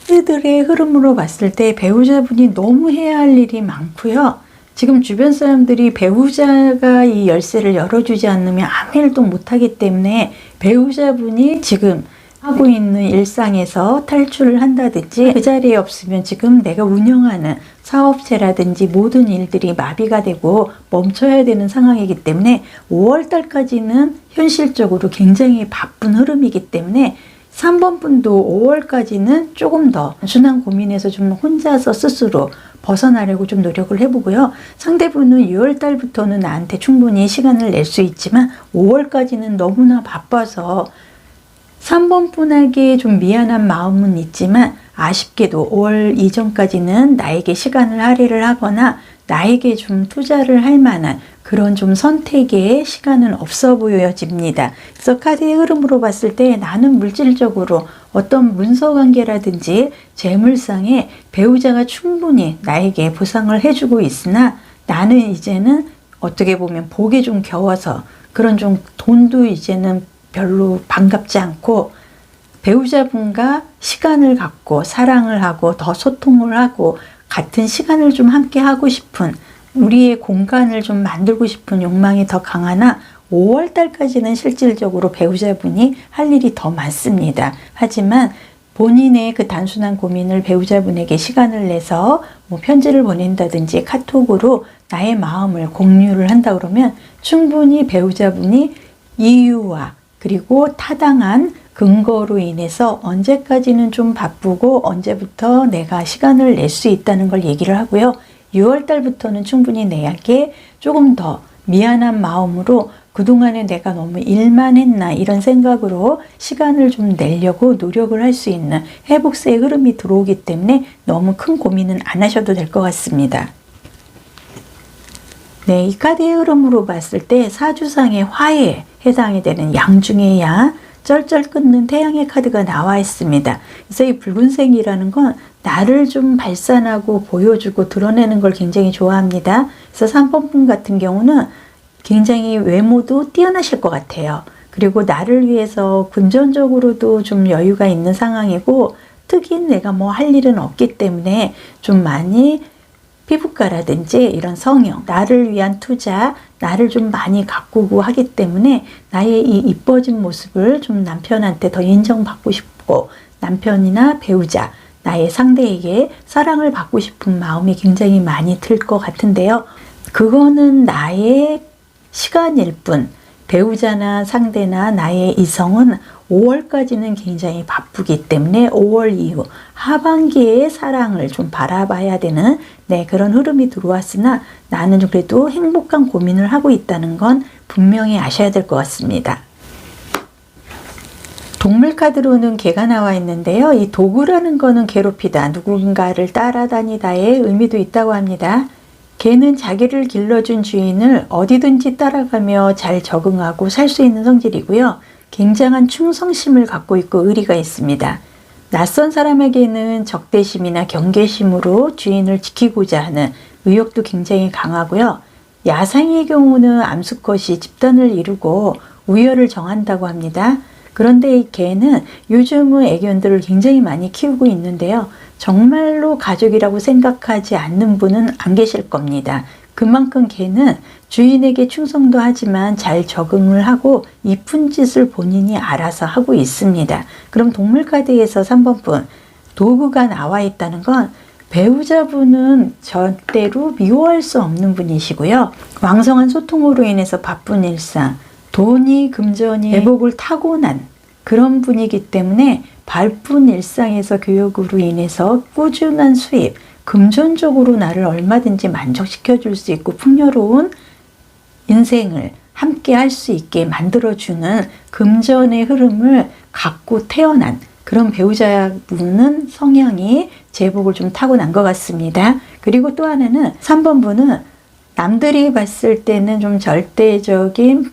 카드들의 흐름으로 봤을 때 배우자분이 너무 해야 할 일이 많고요. 지금 주변 사람들이 배우자가 이 열쇠를 열어주지 않으면 아무 일도 못하기 때문에 배우자분이 지금 하고 있는 일상에서 탈출을 한다든지 그 자리에 없으면 지금 내가 운영하는 사업체라든지 모든 일들이 마비가 되고 멈춰야 되는 상황이기 때문에 5월 달까지는 현실적으로 굉장히 바쁜 흐름이기 때문에 3번 분도 5월까지는 조금 더 단순한 고민에서 좀 혼자서 스스로 벗어나려고 좀 노력을 해보고요. 상대분은 6월 달부터는 나한테 충분히 시간을 낼 수 있지만 5월까지는 너무나 바빠서 3번 분에게 좀 미안한 마음은 있지만 아쉽게도 5월 이전까지는 나에게 시간을 할애를 하거나 나에게 좀 투자를 할 만한 그런 좀 선택의 시간은 없어 보여집니다. 그래서 카드의 흐름으로 봤을 때 나는 물질적으로 어떤 문서 관계라든지 재물상에 배우자가 충분히 나에게 보상을 해주고 있으나 나는 이제는 어떻게 보면 복에 좀 겨워서 그런 좀 돈도 이제는 별로 반갑지 않고 배우자분과 시간을 갖고 사랑을 하고 더 소통을 하고 같은 시간을 좀 함께 하고 싶은 우리의 공간을 좀 만들고 싶은 욕망이 더 강하나 5월 달까지는 실질적으로 배우자분이 할 일이 더 많습니다. 하지만 본인의 그 단순한 고민을 배우자분에게 시간을 내서 뭐 편지를 보낸다든지 카톡으로 나의 마음을 공유를 한다 그러면 충분히 배우자분이 이유와 그리고 타당한 근거로 인해서 언제까지는 좀 바쁘고 언제부터 내가 시간을 낼 수 있다는 걸 얘기를 하고요. 6월 달부터는 충분히 내게 조금 더 미안한 마음으로 그동안에 내가 너무 일만 했나 이런 생각으로 시간을 좀 내려고 노력을 할 수 있는 회복세의 흐름이 들어오기 때문에 너무 큰 고민은 안 하셔도 될 것 같습니다. 네, 이 카드의 흐름으로 봤을 때 사주상의 화에 해당이 되는 양중의 양, 쩔쩔 끊는 태양의 카드가 나와 있습니다. 그래서 이 붉은색이라는 건 나를 좀 발산하고 보여주고 드러내는 걸 굉장히 좋아합니다. 그래서 3번 분 같은 경우는 굉장히 외모도 뛰어나실 것 같아요. 그리고 나를 위해서 금전적으로도 좀 여유가 있는 상황이고, 특히 내가 뭐 할 일은 없기 때문에 좀 많이 피부과라든지 이런 성형, 나를 위한 투자, 나를 좀 많이 가꾸고 하기 때문에 나의 이 이뻐진 모습을 좀 남편한테 더 인정받고 싶고, 남편이나 배우자, 나의 상대에게 사랑을 받고 싶은 마음이 굉장히 많이 들 것 같은데요. 그거는 나의 시간일 뿐, 배우자나 상대나 나의 이성은 5월까지는 굉장히 바쁘기 때문에 5월 이후 하반기에 사랑을 좀 바라봐야 되는 그런 흐름이 들어왔으나 나는 그래도 행복한 고민을 하고 있다는 건 분명히 아셔야 될 것 같습니다. 동물 카드로는 개가 나와 있는데요. 이 도구라는 거는 괴롭히다, 누군가를 따라다니다의 의미도 있다고 합니다. 개는 자기를 길러준 주인을 어디든지 따라가며 잘 적응하고 살 수 있는 성질이고요. 굉장한 충성심을 갖고 있고 의리가 있습니다. 낯선 사람에게는 적대심이나 경계심으로 주인을 지키고자 하는 의욕도 굉장히 강하고요. 야상의 경우는 암수컷이 집단을 이루고 우열을 정한다고 합니다. 그런데 이 개는 요즘은 애견들을 굉장히 많이 키우고 있는데요. 정말로 가족이라고 생각하지 않는 분은 안 계실 겁니다. 그만큼 개는 주인에게 충성도 하지만 잘 적응을 하고 이쁜 짓을 본인이 알아서 하고 있습니다. 그럼 동물 카드에서 3번 분, 도구가 나와 있다는 건 배우자분은 절대로 미워할 수 없는 분이시고요. 왕성한 소통으로 인해서 바쁜 일상, 돈이 금전이 회복을 타고난 그런 분이기 때문에 바쁜 일상에서 교육으로 인해서 꾸준한 수입, 금전적으로 나를 얼마든지 만족시켜 줄 수 있고 풍요로운 인생을 함께 할 수 있게 만들어주는 금전의 흐름을 갖고 태어난 그런 배우자분은 성향이 제복을 좀 타고난 것 같습니다. 그리고 또 하나는 3번 분은 남들이 봤을 때는 좀 절대적인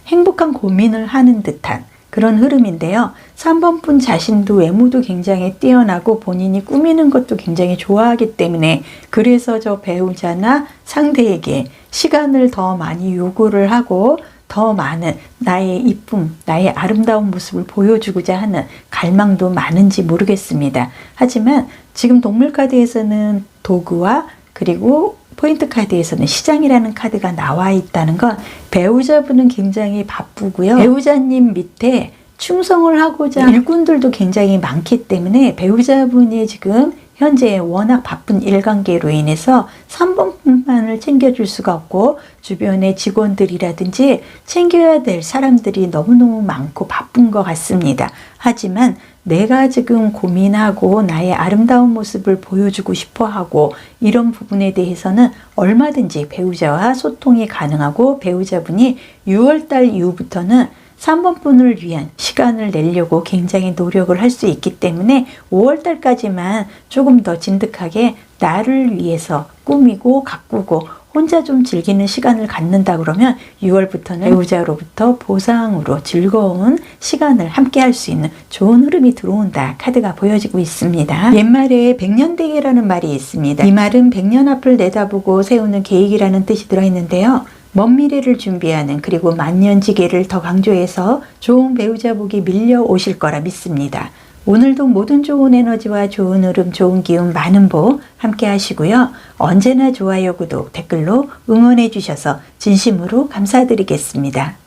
행복한 고민을 하는 듯한 그런 흐름인데요. 3번 분 자신도 외모도 굉장히 뛰어나고 본인이 꾸미는 것도 굉장히 좋아하기 때문에 그래서 저 배우자나 상대에게 시간을 더 많이 요구를 하고 더 많은 나의 이쁨, 나의 아름다운 모습을 보여주고자 하는 갈망도 많은지 모르겠습니다. 하지만 지금 동물 카드에서는 도구와 그리고 포인트 카드에서는 시장이라는 카드가 나와 있다는 건 배우자분은 굉장히 바쁘고요. 배우자님 밑에 충성을 하고자 하는 일꾼들도 굉장히 많기 때문에 배우자분이 지금 현재 워낙 바쁜 일관계로 인해서 3번 분만을 챙겨줄 수가 없고 주변의 직원들이라든지 챙겨야 될 사람들이 너무너무 많고 바쁜 것 같습니다. 하지만 내가 지금 고민하고 나의 아름다운 모습을 보여주고 싶어 하고 이런 부분에 대해서는 얼마든지 배우자와 소통이 가능하고 배우자분이 6월달 이후부터는 3번 분을 위한 시간을 내려고 굉장히 노력을 할 수 있기 때문에 5월달까지만 조금 더 진득하게 나를 위해서 꾸미고 가꾸고 혼자 좀 즐기는 시간을 갖는다 그러면 6월부터는 배우자로부터 보상으로 즐거운 시간을 함께 할 수 있는 좋은 흐름이 들어온다 카드가 보여지고 있습니다. 옛말에 백년대계라는 말이 있습니다. 이 말은 100년 앞을 내다보고 세우는 계획이라는 뜻이 들어있는데요. 먼 미래를 준비하는 그리고 만년지계를 더 강조해서 좋은 배우자복이 밀려오실 거라 믿습니다. 오늘도 모든 좋은 에너지와 좋은 흐름, 좋은 기운, 많은 복 함께 하시고요. 언제나 좋아요, 구독, 댓글로 응원해 주셔서 진심으로 감사드리겠습니다.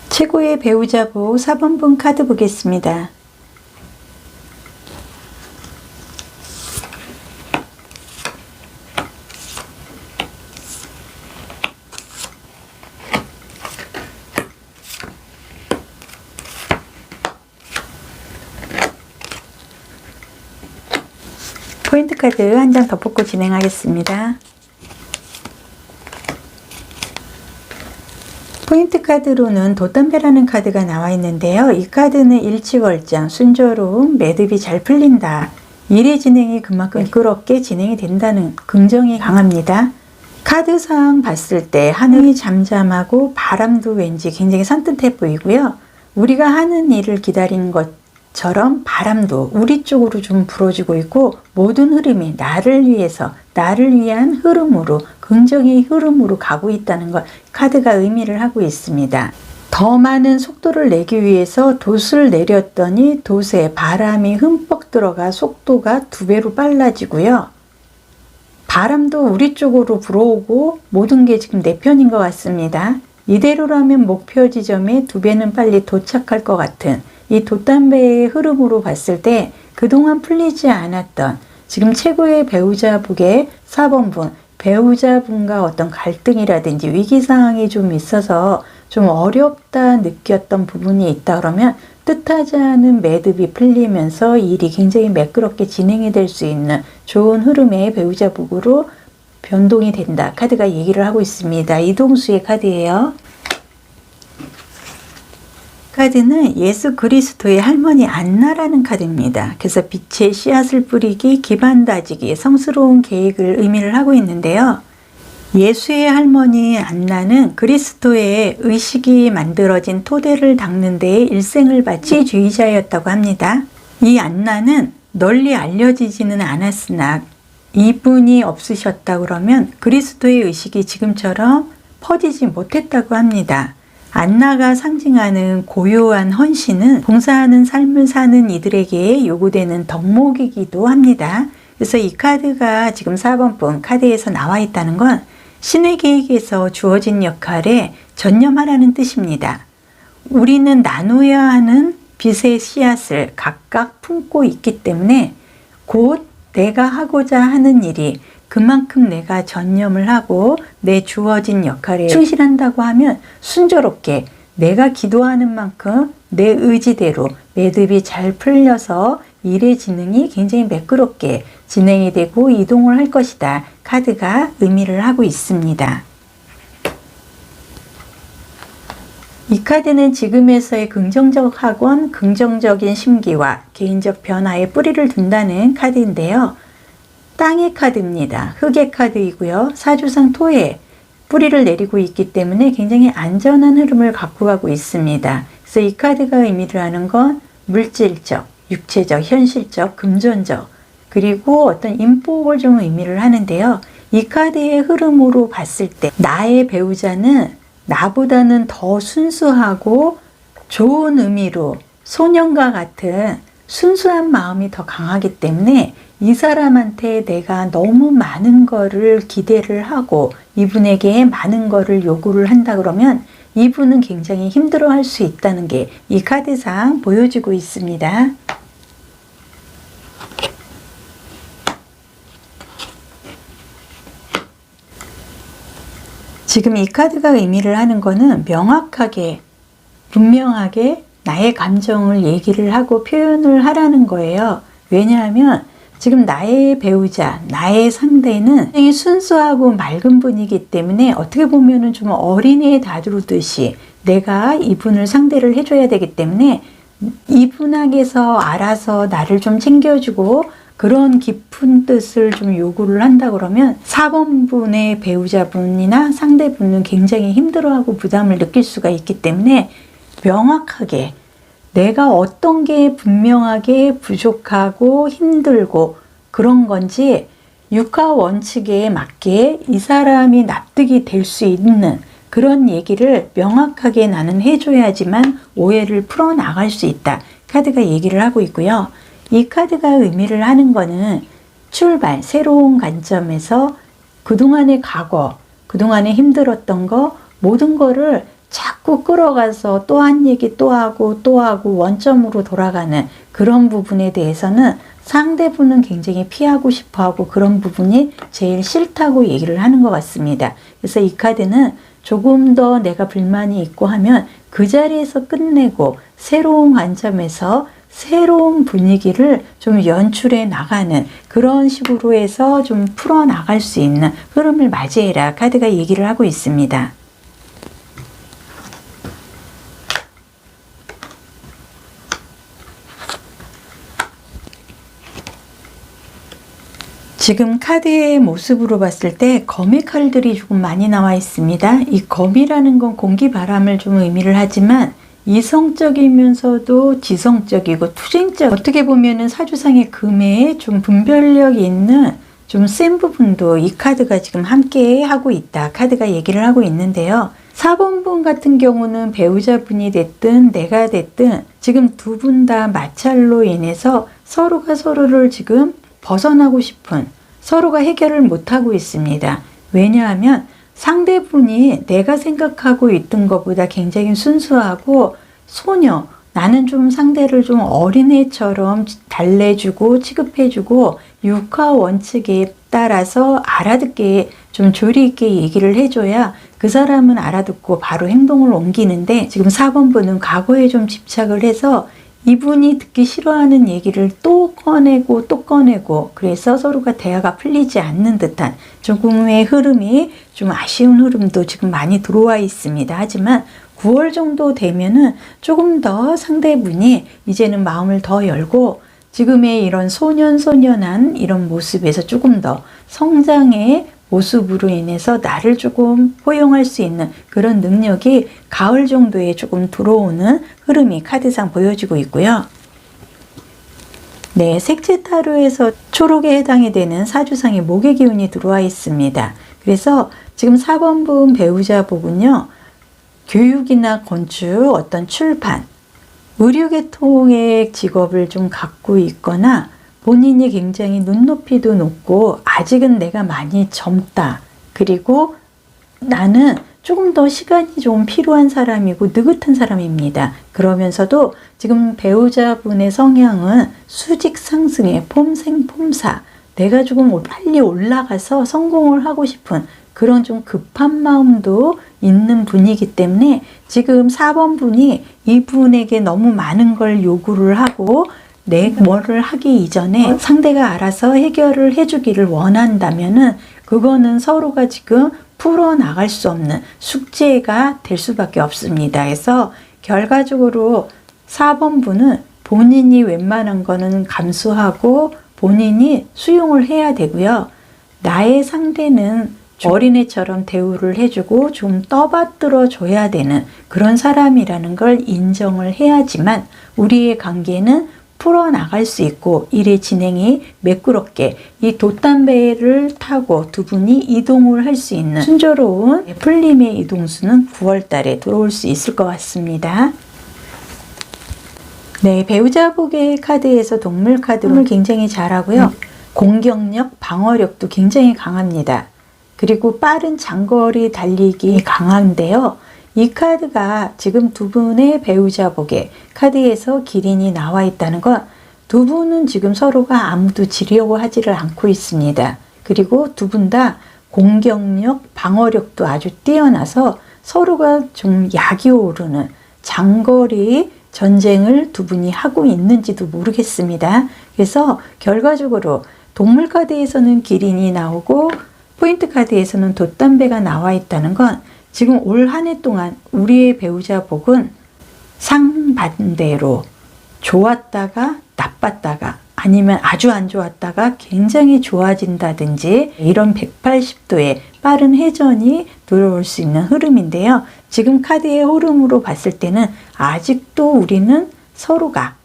최고의 배우자복 4번 분 카드 보겠습니다. 포인트 카드 한 장 더 뽑고 진행하겠습니다. 포인트 카드로는 돛담배라는 카드가 나와 있는데요. 이 카드는 일취월장, 순조로움, 매듭이 잘 풀린다. 일의 진행이 그만큼 매끄럽게 진행이 된다는 긍정이 강합니다. 카드상 봤을 때 하늘이 잠잠하고 바람도 왠지 굉장히 산뜻해 보이고요. 우리가 하는 일을 기다린 것처럼 바람도 우리 쪽으로 좀 불어주고 있고, 모든 흐름이 나를 위해서, 나를 위한 흐름으로, 긍정의 흐름으로 가고 있다는 걸 카드가 의미를 하고 있습니다. 더 많은 속도를 내기 위해서 돛을 내렸더니 돛에 바람이 흠뻑 들어가 속도가 2배로 빨라지고요. 바람도 우리 쪽으로 불어오고 모든 게 지금 내 편인 것 같습니다. 이대로라면 목표 지점에 2배는 빨리 도착할 것 같은 이 돛담배의 흐름으로 봤을 때 그동안 풀리지 않았던 지금 최고의 배우자북의 4번분, 배우자분과 어떤 갈등이라든지 위기상황이 좀 있어서 좀 어렵다 느꼈던 부분이 있다 그러면 뜻하지 않은 매듭이 풀리면서 일이 굉장히 매끄럽게 진행이 될 수 있는 좋은 흐름의 배우자북으로 변동이 된다. 카드가 얘기를 하고 있습니다. 이동수의 카드예요. 카드는 예수 그리스도의 할머니 안나라는 카드입니다. 그래서 빛의 씨앗을 뿌리기, 기반 다지기, 성스러운 계획을 의미를 하고 있는데요. 예수의 할머니 안나는 그리스도의 의식이 만들어진 토대를 닦는 데에 일생을 바친 주의자였다고 합니다. 이 안나는 널리 알려지지는 않았으나 이분이 없으셨다 그러면 그리스도의 의식이 지금처럼 퍼지지 못했다고 합니다. 안나가 상징하는 고요한 헌신은 봉사하는 삶을 사는 이들에게 요구되는 덕목이기도 합니다. 그래서 이 카드가 지금 4번분 카드에서 나와 있다는 건 신의 계획에서 주어진 역할에 전념하라는 뜻입니다. 우리는 나눠야 하는 빛의 씨앗을 각각 품고 있기 때문에 곧 내가 하고자 하는 일이 그만큼 내가 전념을 하고 내 주어진 역할에 충실한다고 하면 순조롭게 내가 기도하는 만큼 내 의지대로 매듭이 잘 풀려서 일의 진행이 굉장히 매끄럽게 진행이 되고 이동을 할 것이다. 카드가 의미를 하고 있습니다. 이 카드는 지금에서의 긍정적 학원, 긍정적인 심기와 개인적 변화에 뿌리를 둔다는 카드인데요. 땅의 카드입니다. 흙의 카드이고요. 사주상 토에 뿌리를 내리고 있기 때문에 굉장히 안전한 흐름을 갖고 가고 있습니다. 그래서 이 카드가 의미를 하는 건 물질적, 육체적, 현실적, 금전적, 그리고 어떤 인복을 좀 의미를 하는데요. 이 카드의 흐름으로 봤을 때 나의 배우자는 나보다는 더 순수하고 좋은 의미로 소년과 같은 순수한 마음이 더 강하기 때문에 이 사람한테 내가 너무 많은 거를 기대를 하고 이분에게 많은 거를 요구를 한다 그러면 이분은 굉장히 힘들어할 수 있다는 게 이 카드상 보여지고 있습니다. 지금 이 카드가 의미를 하는 거는 명확하게, 분명하게 나의 감정을 얘기를 하고 표현을 하라는 거예요. 왜냐하면 지금 나의 배우자, 나의 상대는 굉장히 순수하고 맑은 분이기 때문에 어떻게 보면은 좀 어린애 다루듯이 내가 이분을 상대를 해줘야 되기 때문에 이분에게서 알아서 나를 좀 챙겨주고 그런 깊은 뜻을 좀 요구를 한다 그러면 4번분의 배우자분이나 상대분은 굉장히 힘들어하고 부담을 느낄 수가 있기 때문에 명확하게 내가 어떤 게 분명하게 부족하고 힘들고 그런 건지 육하 원칙에 맞게 이 사람이 납득이 될 수 있는 그런 얘기를 명확하게 나는 해줘야지만 오해를 풀어나갈 수 있다. 카드가 얘기를 하고 있고요. 이 카드가 의미를 하는 거는 출발, 새로운 관점에서 그동안의 과거, 그동안에 힘들었던 거 모든 거를 자꾸 끌어가서 또 한 얘기 또 하고 원점으로 돌아가는 그런 부분에 대해서는 상대분은 굉장히 피하고 싶어하고 그런 부분이 제일 싫다고 얘기를 하는 것 같습니다. 그래서 이 카드는 조금 더 내가 불만이 있고 하면 그 자리에서 끝내고 새로운 관점에서 새로운 분위기를 좀 연출해 나가는 그런 식으로 해서 좀 풀어 나갈 수 있는 흐름을 맞이해라 카드가 얘기를 하고 있습니다. 지금 카드의 모습으로 봤을 때 거미 칼들이 조금 많이 나와 있습니다. 이 거미라는 건 공기 바람을 좀 의미를 하지만 이성적이면서도 지성적이고 투쟁적, 어떻게 보면은 사주상의 금에 좀 분별력이 있는 좀 센 부분도 이 카드가 지금 함께 하고 있다 카드가 얘기를 하고 있는데요. 4번 분 같은 경우는 배우자분이 됐든 내가 됐든 지금 두 분 다 마찰로 인해서 서로가 서로를 지금 벗어나고 싶은, 서로가 해결을 못하고 있습니다. 왜냐하면 상대분이 내가 생각하고 있던 것보다 굉장히 순수하고 소녀, 나는 좀 상대를 좀 어린애처럼 달래주고 취급해주고 육하 원칙에 따라서 알아듣게 좀 조리 있게 얘기를 해줘야 그 사람은 알아듣고 바로 행동을 옮기는데, 지금 4번 분은 과거에 좀 집착을 해서 이분이 듣기 싫어하는 얘기를 또 꺼내고 또 꺼내고, 그래서 서로가 대화가 풀리지 않는 듯한 조금의 흐름이, 좀 아쉬운 흐름도 지금 많이 들어와 있습니다. 하지만 9월 정도 되면은 조금 더 상대분이 이제는 마음을 더 열고 지금의 이런 소년소년한 이런 모습에서 조금 더 성장의 모습으로 인해서 나를 조금 포용할 수 있는 그런 능력이 가을 정도에 조금 들어오는 흐름이 카드상 보여지고 있고요. 네, 색채 타로에서 초록에 해당이 되는 사주상의 목의 기운이 들어와 있습니다. 그래서 지금 4번 분 배우자복은요, 교육이나 건축, 어떤 출판, 의료계통의 직업을 좀 갖고 있거나 본인이 굉장히 눈높이도 높고 아직은 내가 많이 젊다, 그리고 나는 조금 더 시간이 좀 필요한 사람이고 느긋한 사람입니다. 그러면서도 지금 배우자분의 성향은 수직 상승의 폼생폼사, 내가 조금 빨리 올라가서 성공을 하고 싶은 그런 좀 급한 마음도 있는 분이기 때문에 지금 4번 분이 이분에게 너무 많은 걸 요구를 하고 내가 뭐를 하기 이전에 상대가 알아서 해결을 해주기를 원한다면은 그거는 서로가 지금 풀어나갈 수 없는 숙제가 될 수밖에 없습니다. 그래서 결과적으로 4번 분은 본인이 웬만한 거는 감수하고 본인이 수용을 해야 되고요. 나의 상대는 어린애처럼 대우를 해주고 좀 떠받들어 줘야 되는 그런 사람이라는 걸 인정을 해야지만 우리의 관계는 풀어나갈 수 있고 일의 진행이 매끄럽게 이 돛담배를 타고 두 분이 이동을 할 수 있는 순조로운 풀림의 이동수는 9월 달에 들어올 수 있을 것 같습니다. 네, 배우자복의 카드에서 동물 카드를 굉장히 잘하고요. 공격력, 방어력도 굉장히 강합니다. 그리고 빠른 장거리 달리기 강한데요. 이 카드가 지금 두 분의 배우자복의 카드에서 기린이 나와 있다는 건 두 분은 지금 서로가 아무도 지려고 하지를 않고 있습니다. 그리고 두 분 다 공격력, 방어력도 아주 뛰어나서 서로가 좀 약이 오르는 장거리 전쟁을 두 분이 하고 있는지도 모르겠습니다. 그래서 결과적으로 동물 카드에서는 기린이 나오고 포인트 카드에서는 돛담배가 나와 있다는 건 지금 올 한 해 동안 우리의 배우자복은 상반대로 좋았다가 나빴다가 아니면 아주 안 좋았다가 굉장히 좋아진다든지 이런 180도의 빠른 회전이 들어올 수 있는 흐름인데요. 지금 카드의 흐름으로 봤을 때는 아직도 우리는 서로가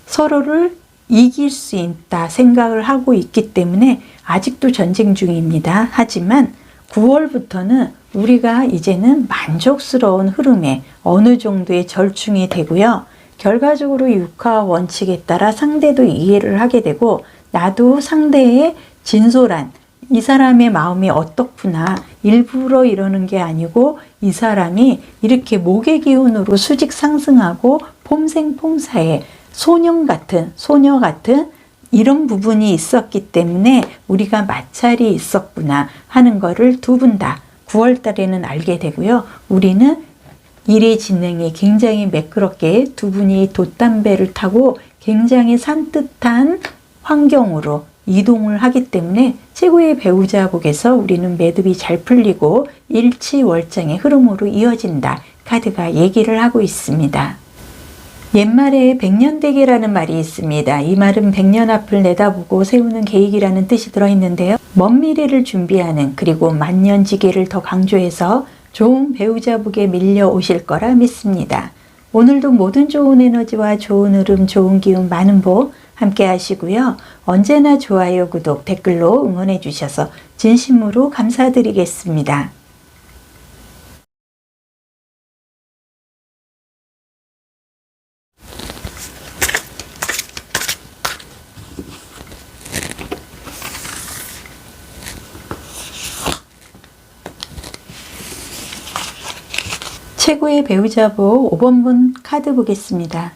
서로를 이길 수 있다 생각을 하고 있기 때문에 아직도 전쟁 중입니다. 하지만 9월부터는 우리가 이제는 만족스러운 흐름에 어느 정도의 절충이 되고요. 결과적으로 육하 원칙에 따라 상대도 이해를 하게 되고 나도 상대의 진솔한 이 사람의 마음이 어떻구나, 일부러 이러는 게 아니고 이 사람이 이렇게 목의 기운으로 수직 상승하고 폼생폼사의 소녀 같은 이런 부분이 있었기 때문에 우리가 마찰이 있었구나 하는 거를 두 분 다 9월 달에는 알게 되고요. 우리는 일의 진행이 굉장히 매끄럽게 두 분이 돛담배를 타고 굉장히 산뜻한 환경으로 이동을 하기 때문에 최고의 배우자복에서 우리는 매듭이 잘 풀리고 일치월장의 흐름으로 이어진다. 카드가 얘기를 하고 있습니다. 옛말에 백년대계라는 말이 있습니다. 이 말은 100년 앞을 내다보고 세우는 계획이라는 뜻이 들어있는데요. 먼 미래를 준비하는, 그리고 만년지계를 더 강조해서 좋은 배우자복에 밀려오실 거라 믿습니다. 오늘도 모든 좋은 에너지와 좋은 흐름, 좋은 기운, 많은 복 함께 하시고요. 언제나 좋아요, 구독, 댓글로 응원해 주셔서 진심으로 감사드리겠습니다. 최고의 배우자복 5번분 카드 보겠습니다.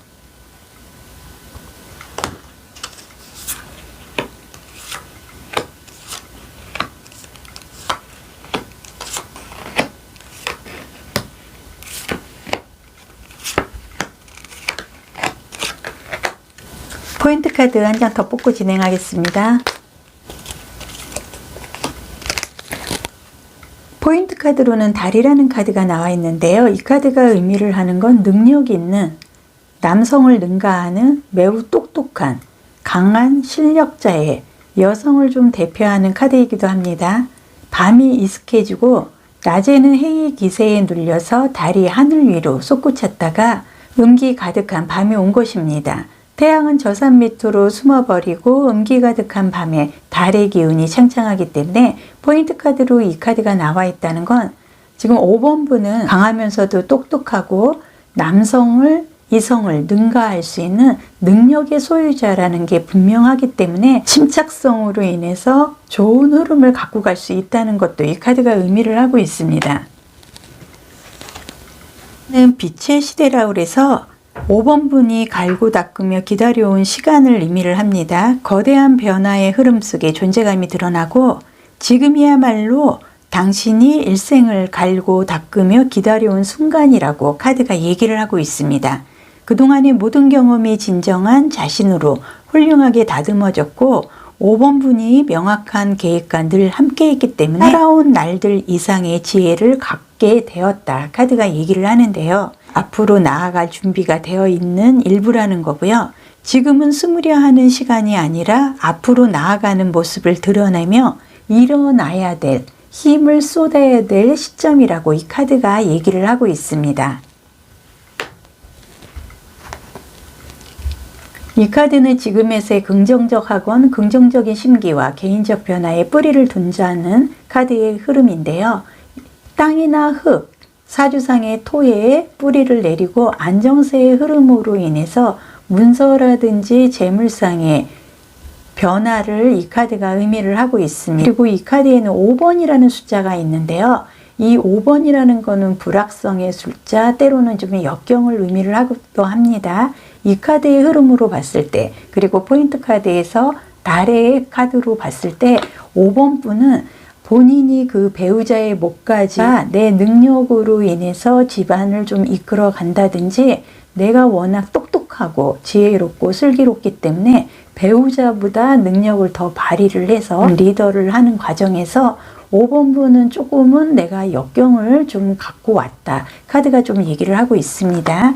포인트 카드 한 장 더 뽑고 진행하겠습니다. 포인트 카드로는 달이라는 카드가 나와 있는데요. 이 카드가 의미를 하는 건 능력 있는, 남성을 능가하는 매우 똑똑한, 강한 실력자의 여성을 좀 대표하는 카드이기도 합니다. 밤이 이슥해지고 낮에는 해의 기세에 눌려서 달이 하늘 위로 솟구쳤다가 음기 가득한 밤이 온 것입니다. 태양은 저 산 밑으로 숨어버리고 음기 가득한 밤에 달의 기운이 창창하기 때문에 포인트 카드로 이 카드가 나와 있다는 건 지금 5번 분은 강하면서도 똑똑하고 남성을, 이성을 능가할 수 있는 능력의 소유자라는 게 분명하기 때문에 침착성으로 인해서 좋은 흐름을 갖고 갈 수 있다는 것도 이 카드가 의미를 하고 있습니다. 빛의 시대라고 그래서 5번 분이 갈고 닦으며 기다려온 시간을 의미를 합니다. 거대한 변화의 흐름 속에 존재감이 드러나고 지금이야말로 당신이 일생을 갈고 닦으며 기다려온 순간이라고 카드가 얘기를 하고 있습니다. 그동안의 모든 경험이 진정한 자신으로 훌륭하게 다듬어졌고 5번 분이 명확한 계획과 늘 함께 했기 때문에 살아온 날들 이상의 지혜를 갖게 되었다. 카드가 얘기를 하는데요. 앞으로 나아갈 준비가 되어 있는 일부라는 거고요. 지금은 숨으려 하는 시간이 아니라 앞으로 나아가는 모습을 드러내며 일어나야 될, 힘을 쏟아야 될 시점이라고 이 카드가 얘기를 하고 있습니다. 이 카드는 지금에서의 긍정적하건 긍정적인 심기와 개인적 변화에 뿌리를 둔다는 카드의 흐름인데요. 땅이나 흙, 사주상의 토에 뿌리를 내리고 안정세의 흐름으로 인해서 문서라든지 재물상의 변화를 이 카드가 의미를 하고 있습니다. 그리고 이 카드에는 5번이라는 숫자가 있는데요. 이 5번이라는 거는 불확성의 숫자, 때로는 좀 역경을 의미를 하기도 합니다. 이 카드의 흐름으로 봤을 때, 그리고 포인트 카드에서 달의 카드로 봤을 때 5번 분은 본인이 그 배우자의 목까지 내 능력으로 인해서 집안을 좀 이끌어 간다든지 내가 워낙 똑똑하고 지혜롭고 슬기롭기 때문에 배우자보다 능력을 더 발휘를 해서 리더를 하는 과정에서 5번 분은 조금은 내가 역경을 좀 갖고 왔다. 카드가 좀 얘기를 하고 있습니다.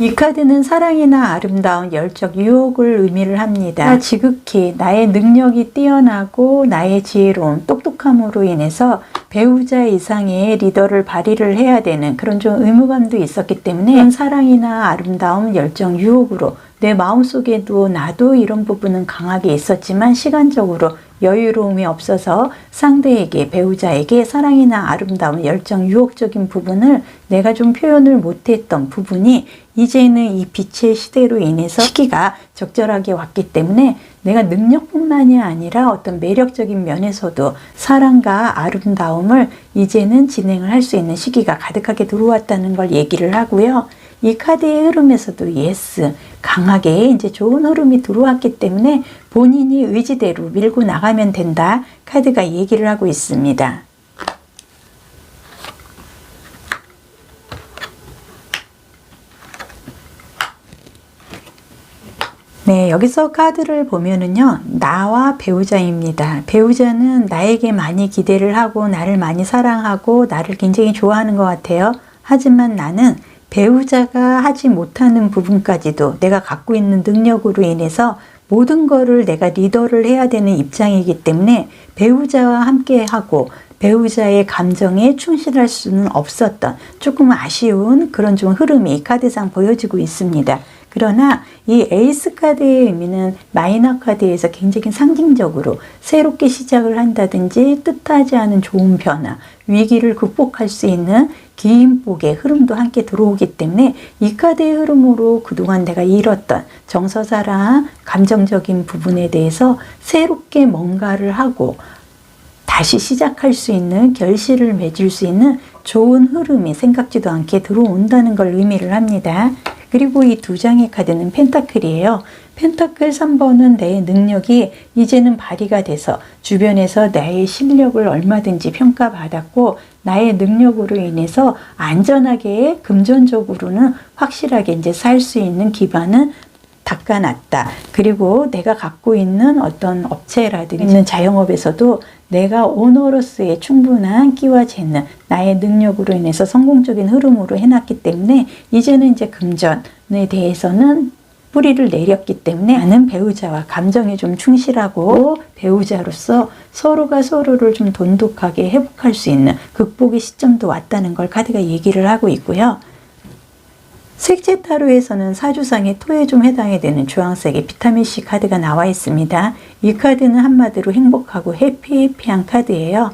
이 카드는 사랑이나 아름다운 열정, 유혹을 의미를 합니다. 지극히 나의 능력이 뛰어나고 나의 지혜로움, 똑똑함으로 인해서 배우자 이상의 리더를 발휘를 해야 되는 그런 좀 의무감도 있었기 때문에 사랑이나 아름다움, 열정, 유혹으로 내 마음속에도 나도 이런 부분은 강하게 있었지만 시간적으로 여유로움이 없어서 상대에게, 배우자에게 사랑이나 아름다움, 열정, 유혹적인 부분을 내가 좀 표현을 못했던 부분이 이제는 이 빛의 시대로 인해서 시기가 적절하게 왔기 때문에 내가 능력뿐만이 아니라 어떤 매력적인 면에서도 사랑과 아름다움을 이제는 진행을 할 수 있는 시기가 가득하게 들어왔다는 걸 얘기를 하고요. 이 카드의 흐름에서도 예스, 강하게 이제 좋은 흐름이 들어왔기 때문에 본인이 의지대로 밀고 나가면 된다. 카드가 얘기를 하고 있습니다. 네, 여기서 카드를 보면은요, 나와 배우자입니다. 배우자는 나에게 많이 기대를 하고 나를 많이 사랑하고 나를 굉장히 좋아하는 것 같아요. 하지만 나는 배우자가 하지 못하는 부분까지도 내가 갖고 있는 능력으로 인해서 모든 거를 내가 리더를 해야 되는 입장이기 때문에 배우자와 함께 하고 배우자의 감정에 충실할 수는 없었던 조금 아쉬운 그런 좀 흐름이 이 카드상 보여지고 있습니다. 그러나 이 에이스 카드의 의미는 마이너 카드에서 굉장히 상징적으로 새롭게 시작을 한다든지 뜻하지 않은 좋은 변화, 위기를 극복할 수 있는 긴 복의 흐름도 함께 들어오기 때문에 이 카드의 흐름으로 그동안 내가 잃었던 정서사랑, 감정적인 부분에 대해서 새롭게 뭔가를 하고 다시 시작할 수 있는, 결실을 맺을 수 있는 좋은 흐름이 생각지도 않게 들어온다는 걸 의미를 합니다. 그리고 이 두 장의 카드는 펜타클이에요. 펜타클 3번은 내 능력이 이제는 발휘가 돼서 주변에서 나의 실력을 얼마든지 평가받았고 나의 능력으로 인해서 안전하게 금전적으로는 확실하게 이제 살 수 있는 기반은 닦아놨다. 그리고 내가 갖고 있는 어떤 업체라든지 있는 자영업에서도 내가 오너로서의 충분한 끼와 재능, 나의 능력으로 인해서 성공적인 흐름으로 해놨기 때문에 이제는 이제 금전에 대해서는 뿌리를 내렸기 때문에 나는 배우자와 감정에 좀 충실하고 배우자로서 서로가 서로를 좀 돈독하게 회복할 수 있는 극복의 시점도 왔다는 걸 카드가 얘기를 하고 있고요. 색채 타로에서는 사주상의 토에 좀 해당이 되는 주황색의 비타민C 카드가 나와 있습니다. 이 카드는 한마디로 행복하고 해피한 카드예요.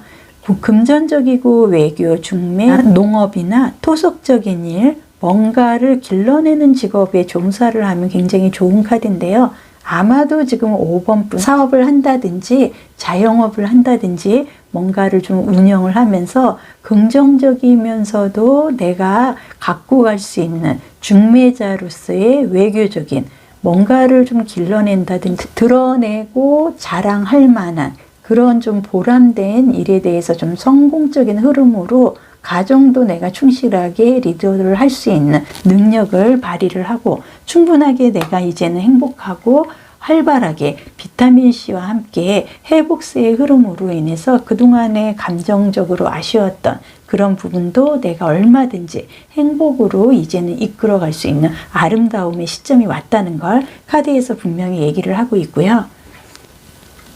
금전적이고 외교, 중매, 농업이나 토속적인 일, 뭔가를 길러내는 직업에 종사를 하면 굉장히 좋은 카드인데요. 아마도 지금 5번 분 사업을 한다든지 자영업을 한다든지 뭔가를 좀 운영을 하면서 긍정적이면서도 내가 갖고 갈 수 있는 중매자로서의 외교적인 뭔가를 좀 길러낸다든지 드러내고 자랑할 만한 그런 좀 보람된 일에 대해서 좀 성공적인 흐름으로 가정도 내가 충실하게 리더를 할 수 있는 능력을 발휘를 하고 충분하게 내가 이제는 행복하고 활발하게 비타민C와 함께 회복세의 흐름으로 인해서 그동안에 감정적으로 아쉬웠던 그런 부분도 내가 얼마든지 행복으로 이제는 이끌어갈 수 있는 아름다움의 시점이 왔다는 걸 카드에서 분명히 얘기를 하고 있고요.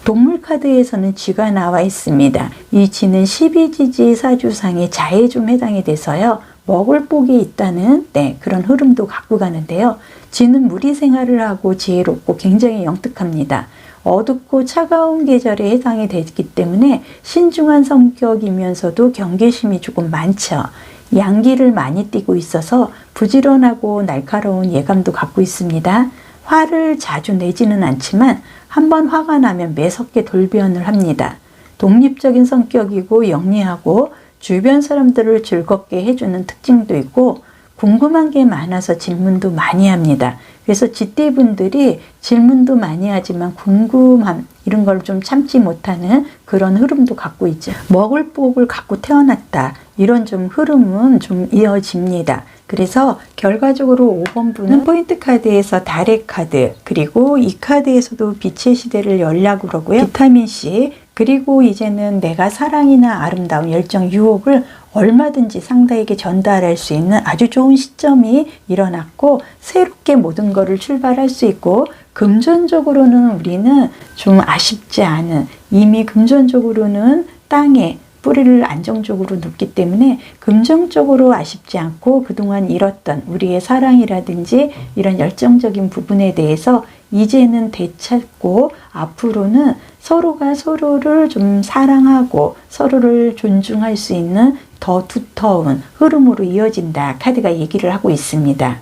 동물 카드에서는 쥐가 나와 있습니다. 이 쥐는 12지지 사주상의 자에 좀 해당이 돼서요. 먹을 복이 있다는 그런 흐름도 갖고 가는데요. 쥐는 무리 생활을 하고 지혜롭고 굉장히 영특합니다. 어둡고 차가운 계절에 해당이 되기 때문에 신중한 성격이면서도 경계심이 조금 많죠. 양기를 많이 띠고 있어서 부지런하고 날카로운 예감도 갖고 있습니다. 화를 자주 내지는 않지만 한번 화가 나면 매섭게 돌변을 합니다. 독립적인 성격이고 영리하고 주변 사람들을 즐겁게 해주는 특징도 있고 궁금한 게 많아서 질문도 많이 합니다. 그래서 쥐띠분들이 질문도 많이 하지만 궁금함 이런 걸 좀 참지 못하는 그런 흐름도 갖고 있죠. 먹을 복을 갖고 태어났다. 이런 좀 흐름은 좀 이어집니다. 그래서 결과적으로 5번 분은 포인트 카드에서 달의 카드, 그리고 이 카드에서도 빛의 시대를 열라고 그러고요. 비타민C, 그리고 이제는 내가 사랑이나 아름다움, 열정, 유혹을 얼마든지 상대에게 전달할 수 있는 아주 좋은 시점이 일어났고 새롭게 모든 것을 출발할 수 있고 금전적으로는 우리는 좀 아쉽지 않은 이미 금전적으로는 땅에 뿌리를 안정적으로 놓기 때문에 금전적으로 아쉽지 않고 그동안 잃었던 우리의 사랑이라든지 이런 열정적인 부분에 대해서 이제는 되찾고 앞으로는 서로가 서로를 좀 사랑하고 서로를 존중할 수 있는 더 두터운 흐름으로 이어진다. 카드가 얘기를 하고 있습니다.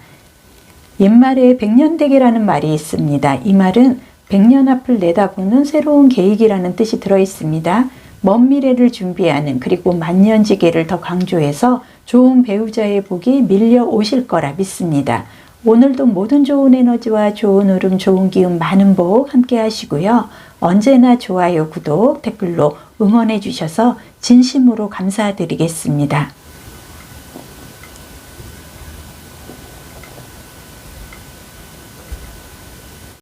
옛말에 백년대계라는 말이 있습니다. 이 말은 100년 앞을 내다보는 새로운 계획이라는 뜻이 들어 있습니다. 먼 미래를 준비하는 그리고 만년지계를 더 강조해서 좋은 배우자의 복이 밀려오실 거라 믿습니다. 오늘도 모든 좋은 에너지와 좋은 흐름, 좋은 기운, 많은 복 함께 하시고요. 언제나 좋아요, 구독, 댓글로 응원해 주셔서 진심으로 감사드리겠습니다.